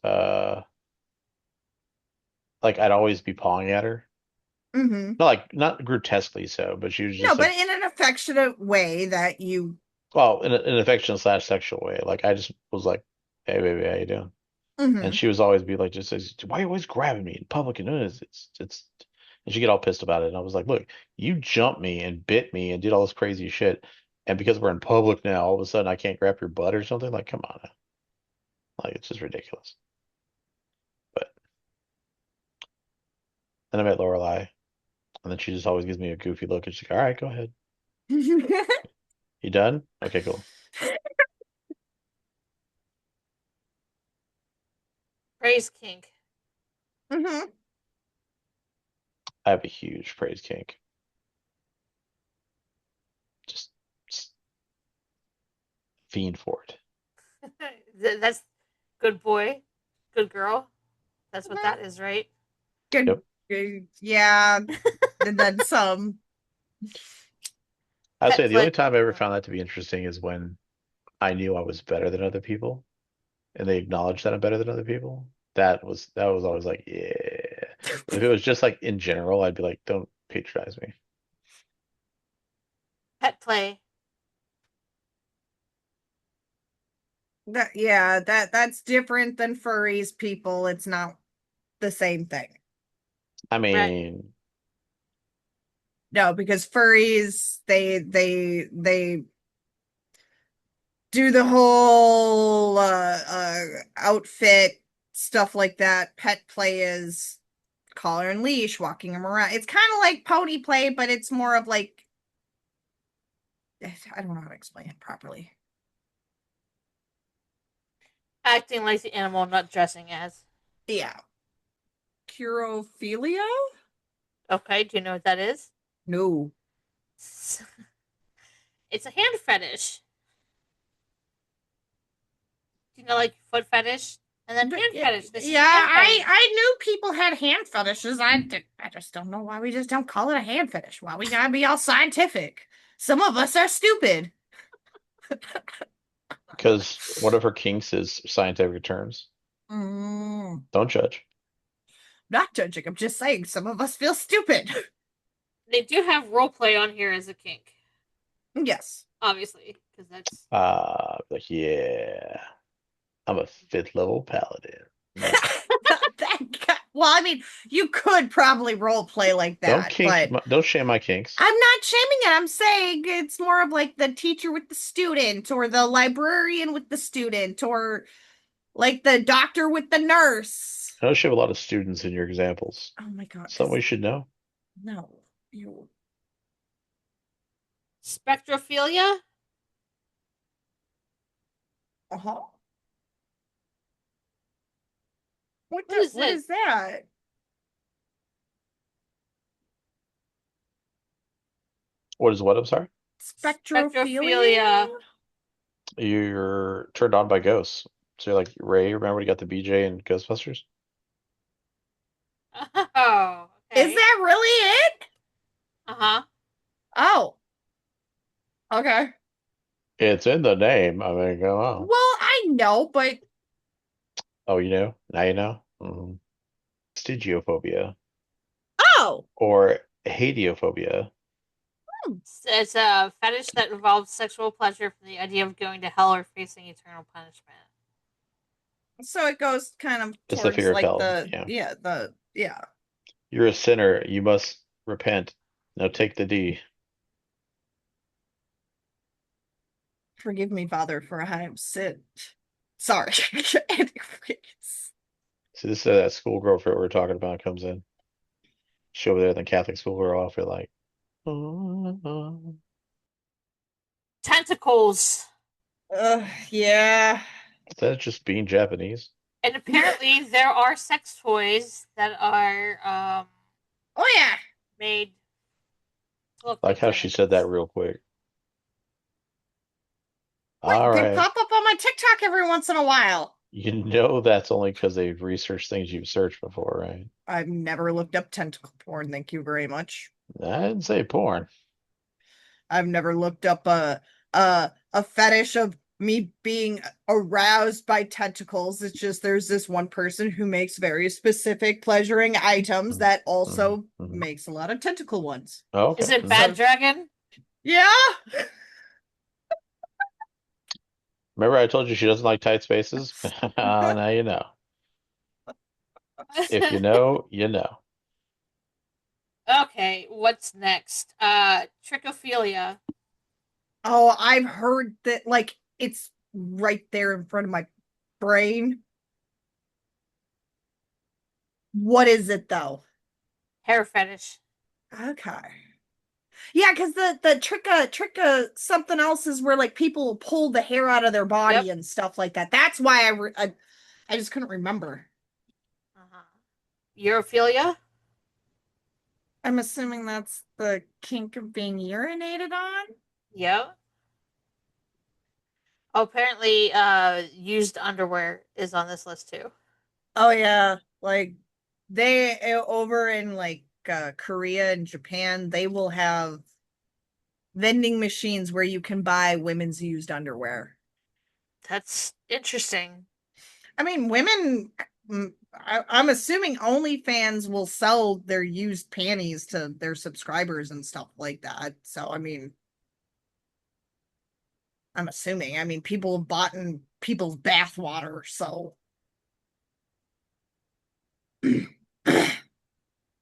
Speaker 3: like I'd always be pawing at her.
Speaker 2: mm-hmm.
Speaker 3: Not grotesquely so, but she was
Speaker 2: No,
Speaker 3: just
Speaker 2: but
Speaker 3: like,
Speaker 2: in an affectionate way that you,
Speaker 3: well, in an affectionate slash sexual way. Like I just was like, "Hey, baby, how you doing?" And
Speaker 2: mm-hmm.
Speaker 3: she was always be like, just says, "Why are you always grabbing me in public?" And it's, and she get all pissed about it. And I was like, "Look, you jumped me and bit me and did all this crazy shit, and because we're in public now, all of a sudden I can't grab your butt or something. Like, come on, now. Like it's just ridiculous." But then I met Lorelai, and then she just always gives me a goofy look, and she's like, "All right, go ahead. You done? Okay, cool."
Speaker 1: Praise kink.
Speaker 2: mm-hmm.
Speaker 3: I have a huge praise kink. Just, just fiend for it.
Speaker 1: That's good boy, good girl. That's what that is, right?
Speaker 2: Good,
Speaker 3: Yep.
Speaker 2: good. Yeah. And then some.
Speaker 3: I'd
Speaker 1: Pet
Speaker 3: say the only
Speaker 1: play.
Speaker 3: time I ever found that to be interesting is when I knew I was better than other people, and they acknowledged that I'm better than other people. That was always like, yeah. But if it was just like in general, I'd be like, don't patronize me.
Speaker 1: Pet play.
Speaker 2: That's different than furries, people. It's not the same thing.
Speaker 3: I
Speaker 1: Right.
Speaker 3: mean,
Speaker 2: No, because furries, they do the whole outfit stuff like that. Pet play is collar and leash, walking them around. It's kind of like pony play, but it's more of like I don't know how to explain it properly.
Speaker 1: Acting like the animal, not dressing as.
Speaker 2: Yeah. Curophilia?
Speaker 1: Okay, do you know what that is?
Speaker 2: No.
Speaker 1: It's a hand fetish. Do you know, like foot fetish and then hand fetish? This is
Speaker 2: Yeah,
Speaker 1: a hand fetish.
Speaker 2: I knew people had hand fetishes. I just don't know why we just don't call it a hand fetish. Why we gotta be all scientific? Some of us are stupid.
Speaker 3: because one of her kinks is scientific terms.
Speaker 2: Mm,
Speaker 3: Don't judge.
Speaker 2: not judging. I'm just saying some of us feel stupid.
Speaker 1: They do have role play on here as a kink,
Speaker 2: Yes.
Speaker 1: obviously, because that's
Speaker 3: Like, yeah, I'm a fifth level paladin. Mm.
Speaker 2: Well, I mean, you could probably role play like that, but
Speaker 3: Don't shame my kinks.
Speaker 2: I'm not shaming it. I'm saying it's more of like the teacher with the student or the librarian with the student or like the doctor with the nurse.
Speaker 3: I know you have a lot of students in your examples.
Speaker 2: Oh my God.
Speaker 3: Something we should know.
Speaker 2: No. You.
Speaker 1: spectrophilia.
Speaker 2: Uh-huh.
Speaker 1: What is
Speaker 2: What
Speaker 1: this?
Speaker 2: is that?
Speaker 3: What is what? I'm sorry.
Speaker 2: Spectrophilia?
Speaker 1: Spectrophilia.
Speaker 3: You're turned on by ghosts. So you're like Ray, remember when he got the BJ in Ghostbusters?
Speaker 1: Oh,
Speaker 2: Is
Speaker 1: okay.
Speaker 2: that really it?
Speaker 1: Uh huh.
Speaker 2: Oh, okay.
Speaker 3: It's in the name. I mean, come on.
Speaker 2: Well, I know, but
Speaker 3: Oh, you know? Now you know? Mm. Stygiophobia
Speaker 2: oh,
Speaker 3: or hadiophobia.
Speaker 1: It's a fetish that involves sexual pleasure from the idea of going to hell or facing eternal punishment.
Speaker 2: So it goes kind of
Speaker 3: It's the
Speaker 2: towards
Speaker 3: fear of
Speaker 2: like
Speaker 3: hell.
Speaker 2: the
Speaker 3: Yeah.
Speaker 2: yeah, the yeah.
Speaker 3: You're a sinner. You must repent. Now take the D.
Speaker 2: Forgive me, Father, for I have sinned. Sorry. Anyways.
Speaker 3: See, this is that schoolgirl fruit we're talking about comes in. She over there in the Catholic schoolgirl outfit, like, oh,
Speaker 1: Tentacles.
Speaker 2: Yeah.
Speaker 3: is that just being Japanese?
Speaker 1: And apparently there are sex toys that are
Speaker 2: Oh yeah.
Speaker 1: made to look
Speaker 3: Like
Speaker 1: like
Speaker 3: how she said that
Speaker 1: tentacles.
Speaker 3: real quick. All
Speaker 2: Wait, they
Speaker 3: right.
Speaker 2: pop up on my TikTok every once in a while.
Speaker 3: You know that's only because they've researched things you've searched before, right?
Speaker 2: I've never looked up tentacle porn, thank you very much.
Speaker 3: I didn't say porn.
Speaker 2: I've never looked up a fetish of me being aroused by tentacles. It's just there's this one person who makes very specific pleasuring items
Speaker 3: Mhm,
Speaker 2: that
Speaker 3: mhm,
Speaker 2: also
Speaker 3: mhm.
Speaker 2: makes a lot of tentacle ones.
Speaker 3: Oh,
Speaker 1: Is
Speaker 3: okay.
Speaker 1: it
Speaker 3: Mhm.
Speaker 1: Bad
Speaker 2: So
Speaker 1: Dragon?
Speaker 2: yeah.
Speaker 3: Remember I told you she doesn't like tight spaces? Now you know. If you know, you know.
Speaker 1: Okay, what's next? Trichophilia.
Speaker 2: Oh, I've heard that like it's right there in front of my brain. What is it though?
Speaker 1: Hair fetish.
Speaker 2: Okay. Yeah, because the trick something else is where like people pull the hair out of their
Speaker 1: Yep.
Speaker 2: body and stuff like that. That's why I just couldn't remember.
Speaker 1: Uh-huh. Europhilia.
Speaker 2: I'm assuming that's the kink of being urinated on.
Speaker 1: Yep. Oh, apparently, used underwear is on this list too.
Speaker 2: Oh yeah, like they over in like Korea and Japan, they will have vending machines where you can buy women's used underwear.
Speaker 1: That's interesting.
Speaker 2: I mean, women. I'm assuming OnlyFans will sell their used panties to their subscribers and stuff like that. So, I mean, I'm assuming. I mean, people have bought in people's bathwater. So,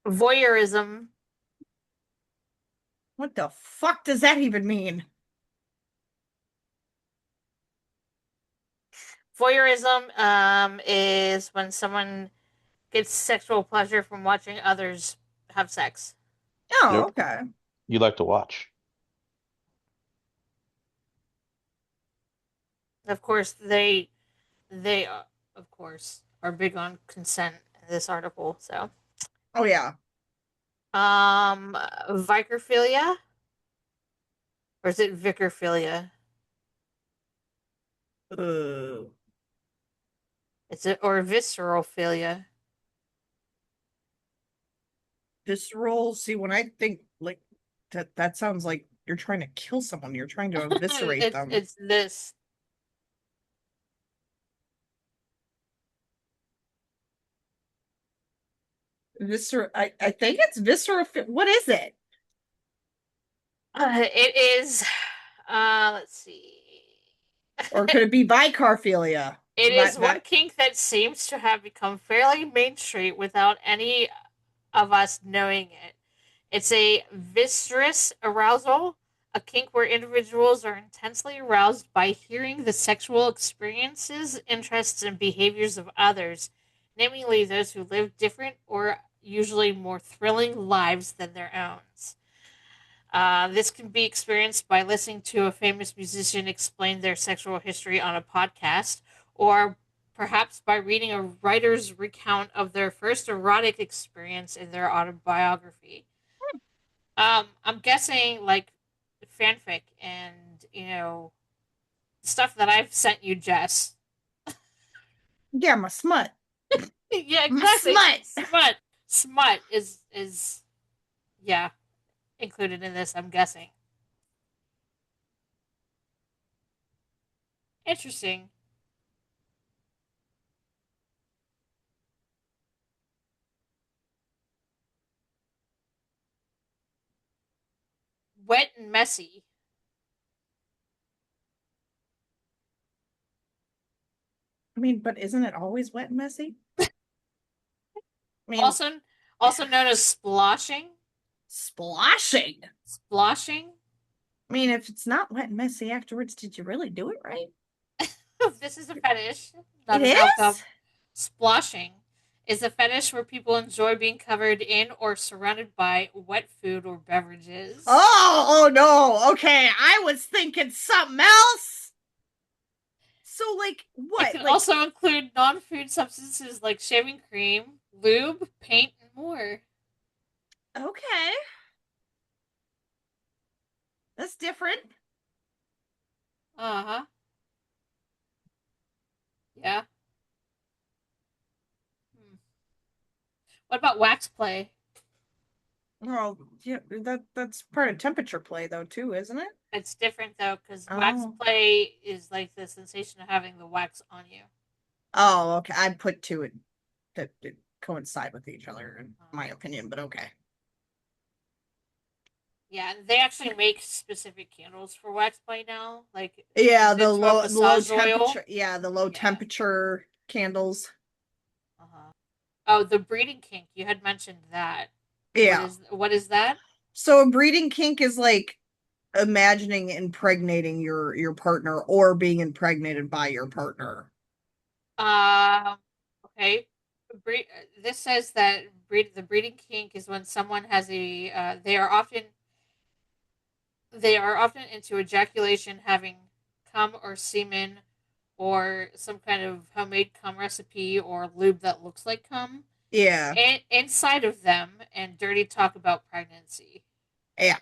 Speaker 1: Voyeurism.
Speaker 2: what the fuck does that even mean?
Speaker 1: Voyeurism is when someone gets sexual pleasure from watching others have sex.
Speaker 2: Oh,
Speaker 3: Yep.
Speaker 2: okay.
Speaker 3: You like to watch.
Speaker 1: Of course, they of course are big on consent in this article. So,
Speaker 2: Oh, yeah.
Speaker 1: Vicrophilia, or is it Vicarphilia?
Speaker 2: Uh,
Speaker 1: Is it or Visceralphilia?
Speaker 2: visceral. See, when I think like that sounds like you're trying to kill someone. You're trying to eviscerate
Speaker 1: it's
Speaker 2: them.
Speaker 1: it's this.
Speaker 2: Viscer. I think it's visceral. What is it?
Speaker 1: It is. Let's see.
Speaker 2: Or could it be bicarphilia?
Speaker 1: It is one
Speaker 2: That
Speaker 1: kink that seems to have become fairly mainstream without any of us knowing it. It's a viscerous arousal, a kink where individuals are intensely aroused by hearing the sexual experiences, interests, and behaviors of others, namely those who live different or usually more thrilling lives than their own. This can be experienced by listening to a famous musician explain their sexual history on a podcast, or perhaps by reading a writer's recount of their first erotic experience in their autobiography. I'm guessing like fanfic and stuff that I've sent you, Jess.
Speaker 2: yeah, my smut.
Speaker 1: Yeah,
Speaker 2: My
Speaker 1: exactly.
Speaker 2: smut.
Speaker 1: Smut is yeah included in this. I'm guessing. Interesting. Wet and messy.
Speaker 2: I mean, but isn't it always wet and messy? I mean,
Speaker 1: Also, also known as sploshing.
Speaker 2: splashing.
Speaker 1: Sploshing.
Speaker 2: I mean, if it's not wet and messy afterwards, did you really do it right?
Speaker 1: This is a fetish,
Speaker 2: It
Speaker 1: not an outcome.
Speaker 2: is?
Speaker 1: Sploshing is a fetish where people enjoy being covered in or surrounded by wet food or beverages.
Speaker 2: Oh no. Okay, I was thinking something else. So, like,
Speaker 1: It
Speaker 2: what?
Speaker 1: can
Speaker 2: Like,
Speaker 1: also include non food substances like shaving cream, lube, paint, and more.
Speaker 2: okay, that's different.
Speaker 1: Uh huh. Yeah. Hmm. What about wax play?
Speaker 2: Well, yeah, that's part of temperature play though, too, isn't it?
Speaker 1: It's different though, because wax
Speaker 2: Oh.
Speaker 1: play is like the sensation of having the wax on you.
Speaker 2: Oh, okay. I'd put two that coincide with each other, in my
Speaker 1: Uh,
Speaker 2: opinion, but okay.
Speaker 1: yeah, they actually make specific candles for wax play now. Like it
Speaker 2: Yeah,
Speaker 1: turns into a
Speaker 2: the low
Speaker 1: massage oil.
Speaker 2: temperature. Yeah, the low
Speaker 1: Yeah.
Speaker 2: temperature candles.
Speaker 1: Uh-huh. Oh, the breeding kink. You had mentioned that.
Speaker 2: Yeah.
Speaker 1: What is that?
Speaker 2: So a breeding kink is like imagining impregnating your partner or being impregnated by your partner.
Speaker 1: Um. Okay. This says that the breeding kink is when someone has a. They are often into ejaculation, having cum or semen, or some kind of homemade cum recipe or lube that looks like cum,
Speaker 2: Yeah.
Speaker 1: inside of them, and dirty talk about pregnancy.
Speaker 2: Yeah.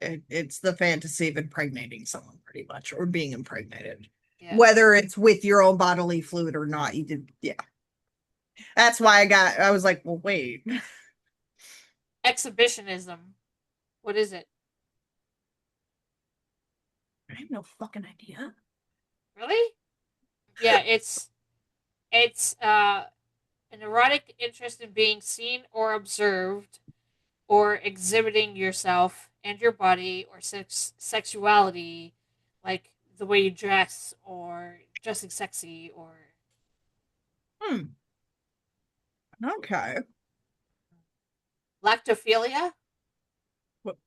Speaker 2: It's the fantasy of impregnating someone pretty much or being impregnated.
Speaker 1: Yeah.
Speaker 2: Whether it's with your own bodily fluid or not, you did yeah. That's why I was like, well, wait.
Speaker 1: Exhibitionism. What is it?
Speaker 2: I have no fucking idea.
Speaker 1: Really? Yeah, it's an erotic interest in being seen or observed or exhibiting yourself and your body or sexuality, like the way you dress or dressing sexy or
Speaker 2: Hmm. Okay.
Speaker 1: lactophilia.
Speaker 2: What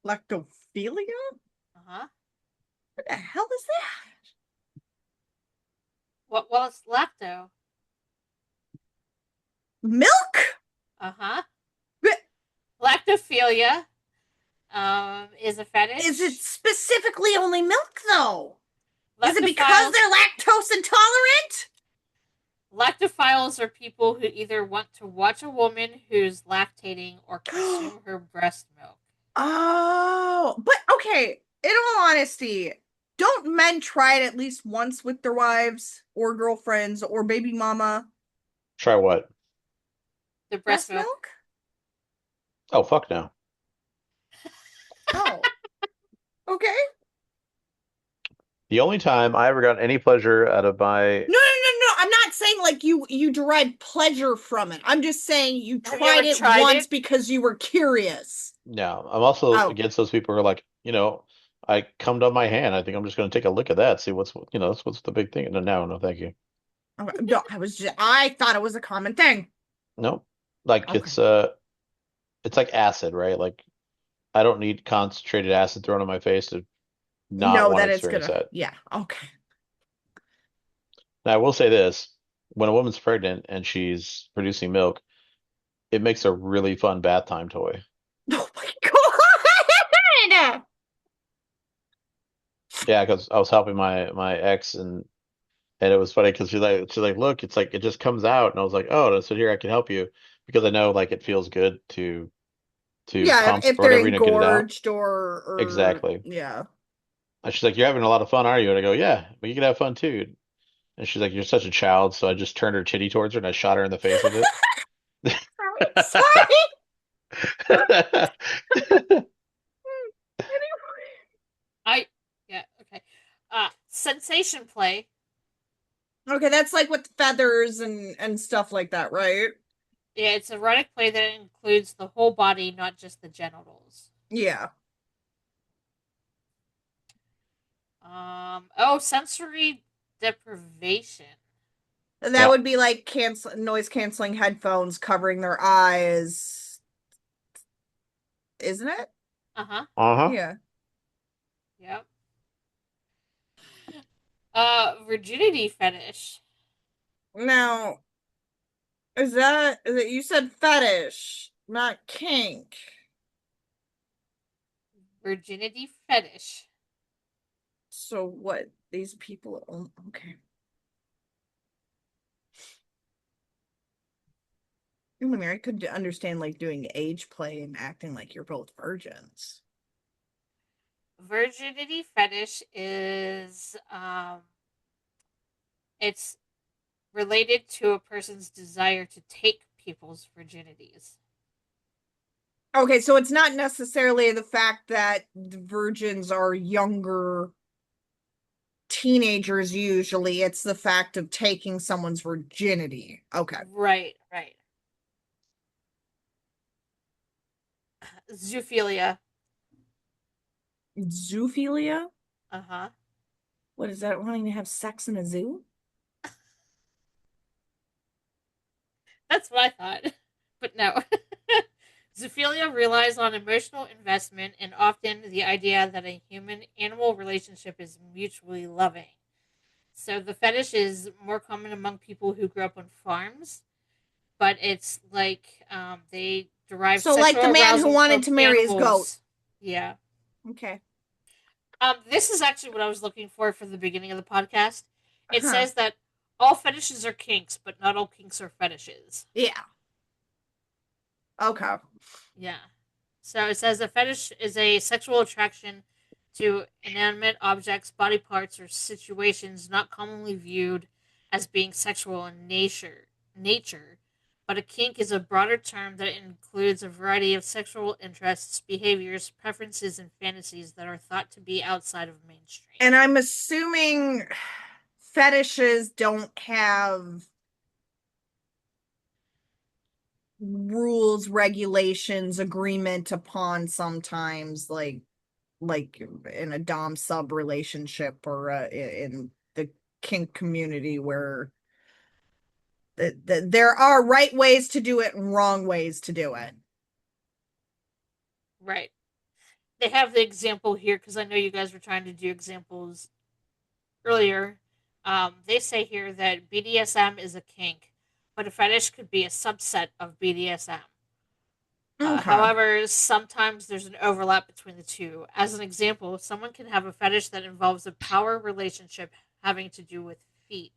Speaker 2: lactophilia?
Speaker 1: Uh huh.
Speaker 2: What the hell is that?
Speaker 1: What? Well, it's lacto.
Speaker 2: Milk?
Speaker 1: Uh huh.
Speaker 2: But
Speaker 1: Lactophilia is a
Speaker 2: is it
Speaker 1: fetish.
Speaker 2: specifically only milk though? Is it because
Speaker 1: Lactophiles
Speaker 2: they're lactose intolerant?
Speaker 1: Lactophiles are people who either want to watch a woman who's lactating or consume her breast milk.
Speaker 2: Oh, but okay. In all honesty, don't men try it at least once with their wives or girlfriends or baby mama?
Speaker 3: Try what?
Speaker 1: The breast
Speaker 2: Breast
Speaker 1: milk.
Speaker 2: milk?
Speaker 3: Oh, fuck no.
Speaker 2: Oh, okay.
Speaker 3: The only time I ever got any pleasure out of my
Speaker 2: No. I'm not saying like you derive pleasure from it. I'm just saying you
Speaker 1: Have you
Speaker 2: tried
Speaker 1: ever
Speaker 2: it
Speaker 1: tried
Speaker 2: once
Speaker 1: it?
Speaker 2: because you were curious.
Speaker 3: no, I'm also
Speaker 2: Oh,
Speaker 3: against those people who are like, I cummed on my hand. I think I'm just going to take a look at that, see that's what's the big thing. No, thank you.
Speaker 2: okay. No, I thought it was a common thing.
Speaker 3: Nope. Like
Speaker 2: Okay.
Speaker 3: it's like acid, right? Like I don't need concentrated acid thrown on my face to not
Speaker 2: No,
Speaker 3: want to
Speaker 2: that it's
Speaker 3: experience
Speaker 2: gonna.
Speaker 3: that.
Speaker 2: Yeah. Okay.
Speaker 3: Now, I will say this, when a woman's pregnant and she's producing milk, it makes a really fun bath time toy.
Speaker 2: Oh my god.
Speaker 3: Yeah, because I was helping my ex and it was funny because she's like, look, it's like it just comes out, and I was like, oh, so here I can help you because I know like it feels good to
Speaker 2: Yeah,
Speaker 3: pump
Speaker 2: if
Speaker 3: or
Speaker 2: they're
Speaker 3: whatever, get it out.
Speaker 2: engorged or
Speaker 3: Exactly.
Speaker 2: yeah.
Speaker 3: And she's like, you're having a lot of fun, are you? And I go, yeah, but you can have fun too. And she's like, you're such a child. So I just turned her titty towards her and I shot her in the face with it.
Speaker 2: Sorry.
Speaker 1: I yeah okay. Sensation play.
Speaker 2: Okay, that's like with feathers and stuff like that, right?
Speaker 1: Yeah, it's erotic play that includes the whole body, not just the genitals.
Speaker 2: Yeah.
Speaker 1: Oh, sensory. Deprivation.
Speaker 2: That
Speaker 3: Yeah.
Speaker 2: would be like noise canceling headphones covering their eyes, isn't it?
Speaker 1: Uh-huh.
Speaker 3: Uh-huh.
Speaker 2: Yeah.
Speaker 1: Yep. Virginity fetish.
Speaker 2: Now, is it you said fetish, not kink.
Speaker 1: Virginity fetish.
Speaker 2: So what? These people, okay. I mean, I could understand like doing age play and acting like you're both virgins.
Speaker 1: Virginity fetish is it's related to a person's desire to take people's virginities.
Speaker 2: Okay, so it's not necessarily the fact that the virgins are younger teenagers usually, it's the fact of taking someone's virginity. Okay.
Speaker 1: Right, right. Zoophilia.
Speaker 2: Zoophilia?
Speaker 1: Uh-huh.
Speaker 2: What is that? Wanting to have sex in a zoo?
Speaker 1: That's what I thought. But no. Zoophilia relies on emotional investment and often the idea that a human animal relationship is mutually loving. So the fetish is more common among people who grew up on farms, but it's like they derive
Speaker 2: So, like the
Speaker 1: sexual
Speaker 2: man who
Speaker 1: arousal
Speaker 2: wanted
Speaker 1: from
Speaker 2: to marry his goat.
Speaker 1: animals. Yeah.
Speaker 2: Okay.
Speaker 1: This is actually what I was looking for the beginning of the podcast. It
Speaker 2: Huh.
Speaker 1: says that all fetishes are kinks, but not all kinks are fetishes.
Speaker 2: Yeah. Okay.
Speaker 1: Yeah. So it says a fetish is a sexual attraction to inanimate objects, body parts, or situations not commonly viewed as being sexual in nature. But a kink is a broader term that includes a variety of sexual interests, behaviors, preferences, and fantasies that are thought to be outside of mainstream.
Speaker 2: And I'm assuming fetishes don't have rules, regulations, agreement upon sometimes like in a dom sub relationship or in the kink community where there are right ways to do it and wrong ways to do it.
Speaker 1: Right. They have the example here because I know you guys were trying to do examples earlier. They say here that BDSM is a kink, but a fetish could be a subset of BDSM.
Speaker 2: Okay.
Speaker 1: However, sometimes there's an overlap between the two. As an example, someone can have a fetish that involves a power relationship having to do with feet.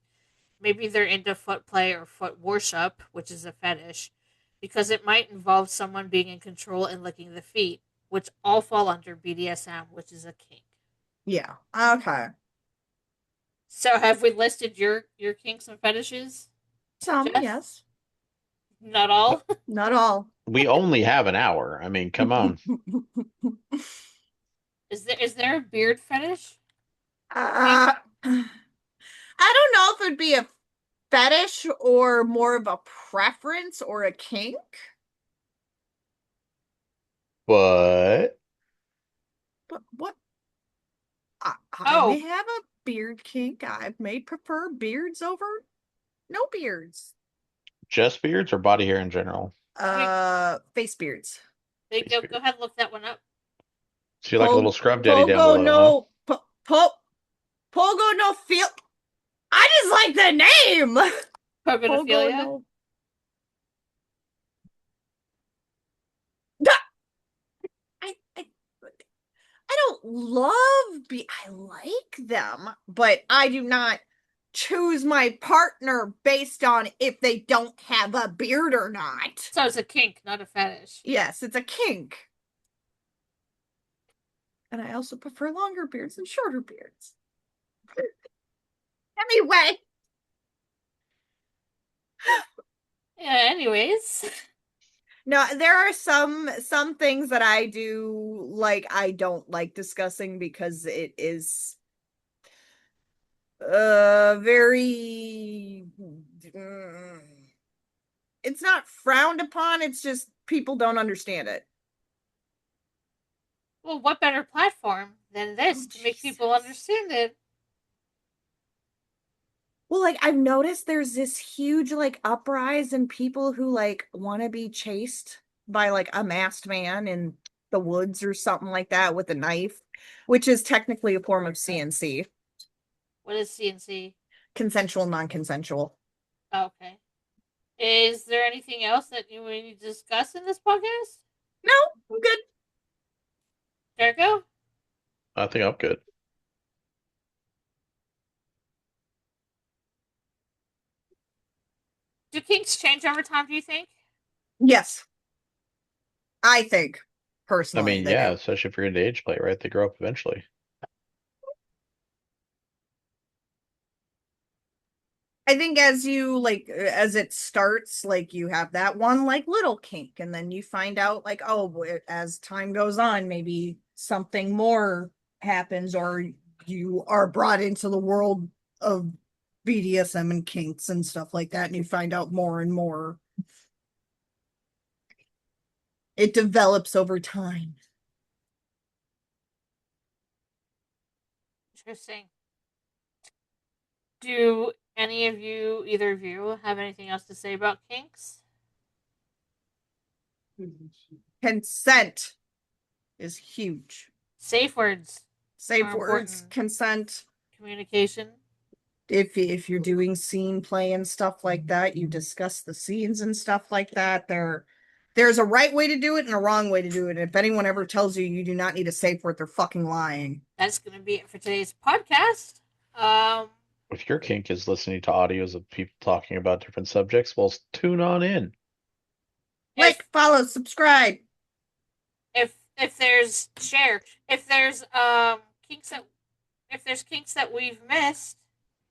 Speaker 1: Maybe they're into foot play or foot worship, which is a fetish, because it might involve someone being in control and licking the feet, which all fall under BDSM, which is a kink.
Speaker 2: Yeah. Okay.
Speaker 1: So, have we listed your kinks and fetishes,
Speaker 2: Some,
Speaker 1: Jeff?
Speaker 2: yes.
Speaker 1: Not all.
Speaker 2: Not all.
Speaker 3: We only have an hour. I mean, come on.
Speaker 1: Is there a beard fetish? Kink?
Speaker 2: I don't know if it'd be a fetish or more of a preference or a kink.
Speaker 3: But
Speaker 2: But what I may
Speaker 1: Oh,
Speaker 2: have a beard kink. I may prefer beards over no beards.
Speaker 3: just beards or body hair in general?
Speaker 1: we
Speaker 2: Face beards.
Speaker 1: they
Speaker 3: Face
Speaker 1: go
Speaker 3: beard.
Speaker 1: ahead and look that one up.
Speaker 3: So you're like a little scrub daddy down
Speaker 2: Pogo
Speaker 3: below, huh?
Speaker 2: no Pogo no feel. I just like the name. Pogo
Speaker 1: Pogonophilia.
Speaker 2: no. I I don't love I like them, but I do not choose my partner based on if they don't have a beard or not.
Speaker 1: So it's a kink, not a fetish.
Speaker 2: Yes, it's a kink. And I also prefer longer beards than shorter beards. Anyway,
Speaker 1: Yeah. Anyways,
Speaker 2: no, there are some things that I do like I don't like discussing because it is very it's not frowned upon, it's just people don't understand it.
Speaker 1: well, what better platform than
Speaker 2: Oh
Speaker 1: this to make people
Speaker 2: Jesus.
Speaker 1: understand it?
Speaker 2: Well, like I've noticed there's this huge like uprise in people who like want to be chased by like a masked man in the woods or something like that with a knife, which is technically a form of CNC,
Speaker 1: What is CNC?
Speaker 2: consensual, non-consensual.
Speaker 1: Okay. Is there anything else that you need to discuss in this podcast?
Speaker 2: No, I'm good.
Speaker 1: Jericho?
Speaker 3: I think I'm good.
Speaker 1: Do kinks change over time, do you think?
Speaker 2: Yes, I think
Speaker 3: I
Speaker 2: personally
Speaker 3: mean,
Speaker 2: they
Speaker 3: yeah,
Speaker 2: do.
Speaker 3: especially if you're into age play, right? They grow up eventually.
Speaker 2: I think as you like as it starts, like you have that one like little kink, and then you find out like, oh, as time goes on, maybe something more happens, or you are brought into the world of BDSM and kinks and stuff like that, and you find out more and more. It develops over time.
Speaker 1: Interesting. Do any of you, either of you, have anything else to say about kinks?
Speaker 2: Consent is huge.
Speaker 1: Safe words are
Speaker 2: Safe words,
Speaker 1: important.
Speaker 2: consent.
Speaker 1: Communication.
Speaker 2: If you're doing scene play and stuff like that, you discuss the scenes and stuff like that. There's a right way to do it and a wrong way to do it. And if anyone ever tells you you do not need a safe word, they're fucking lying.
Speaker 1: That's going to be it for today's podcast. Um,
Speaker 3: If your kink is listening to audios of people talking about different subjects, well, tune on in.
Speaker 1: if
Speaker 2: Like, follow, subscribe.
Speaker 1: if there's share, if there's kinks that if there's kinks that we've missed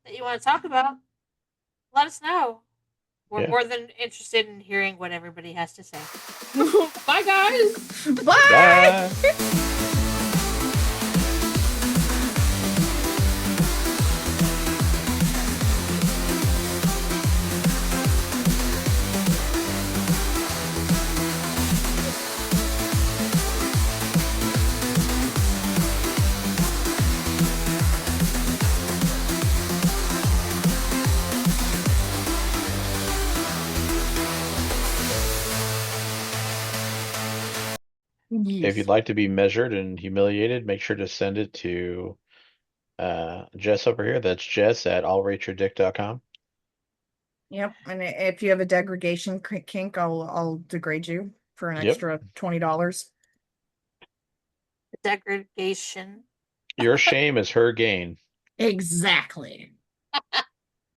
Speaker 1: that you want to talk about, let us know. We're
Speaker 3: Yeah.
Speaker 1: more than interested in hearing what everybody has to say. Bye, guys.
Speaker 2: Bye.
Speaker 3: Bye. If you'd
Speaker 2: Yes.
Speaker 3: like to be measured and humiliated, make sure to send it to Jess over here. That's Jess at allrateyourdick.com.
Speaker 2: Yep. And if you have a degradation kink, I'll degrade you for an
Speaker 3: Yep.
Speaker 2: extra $20.
Speaker 1: Degradation.
Speaker 3: Your shame is her gain.
Speaker 2: Exactly.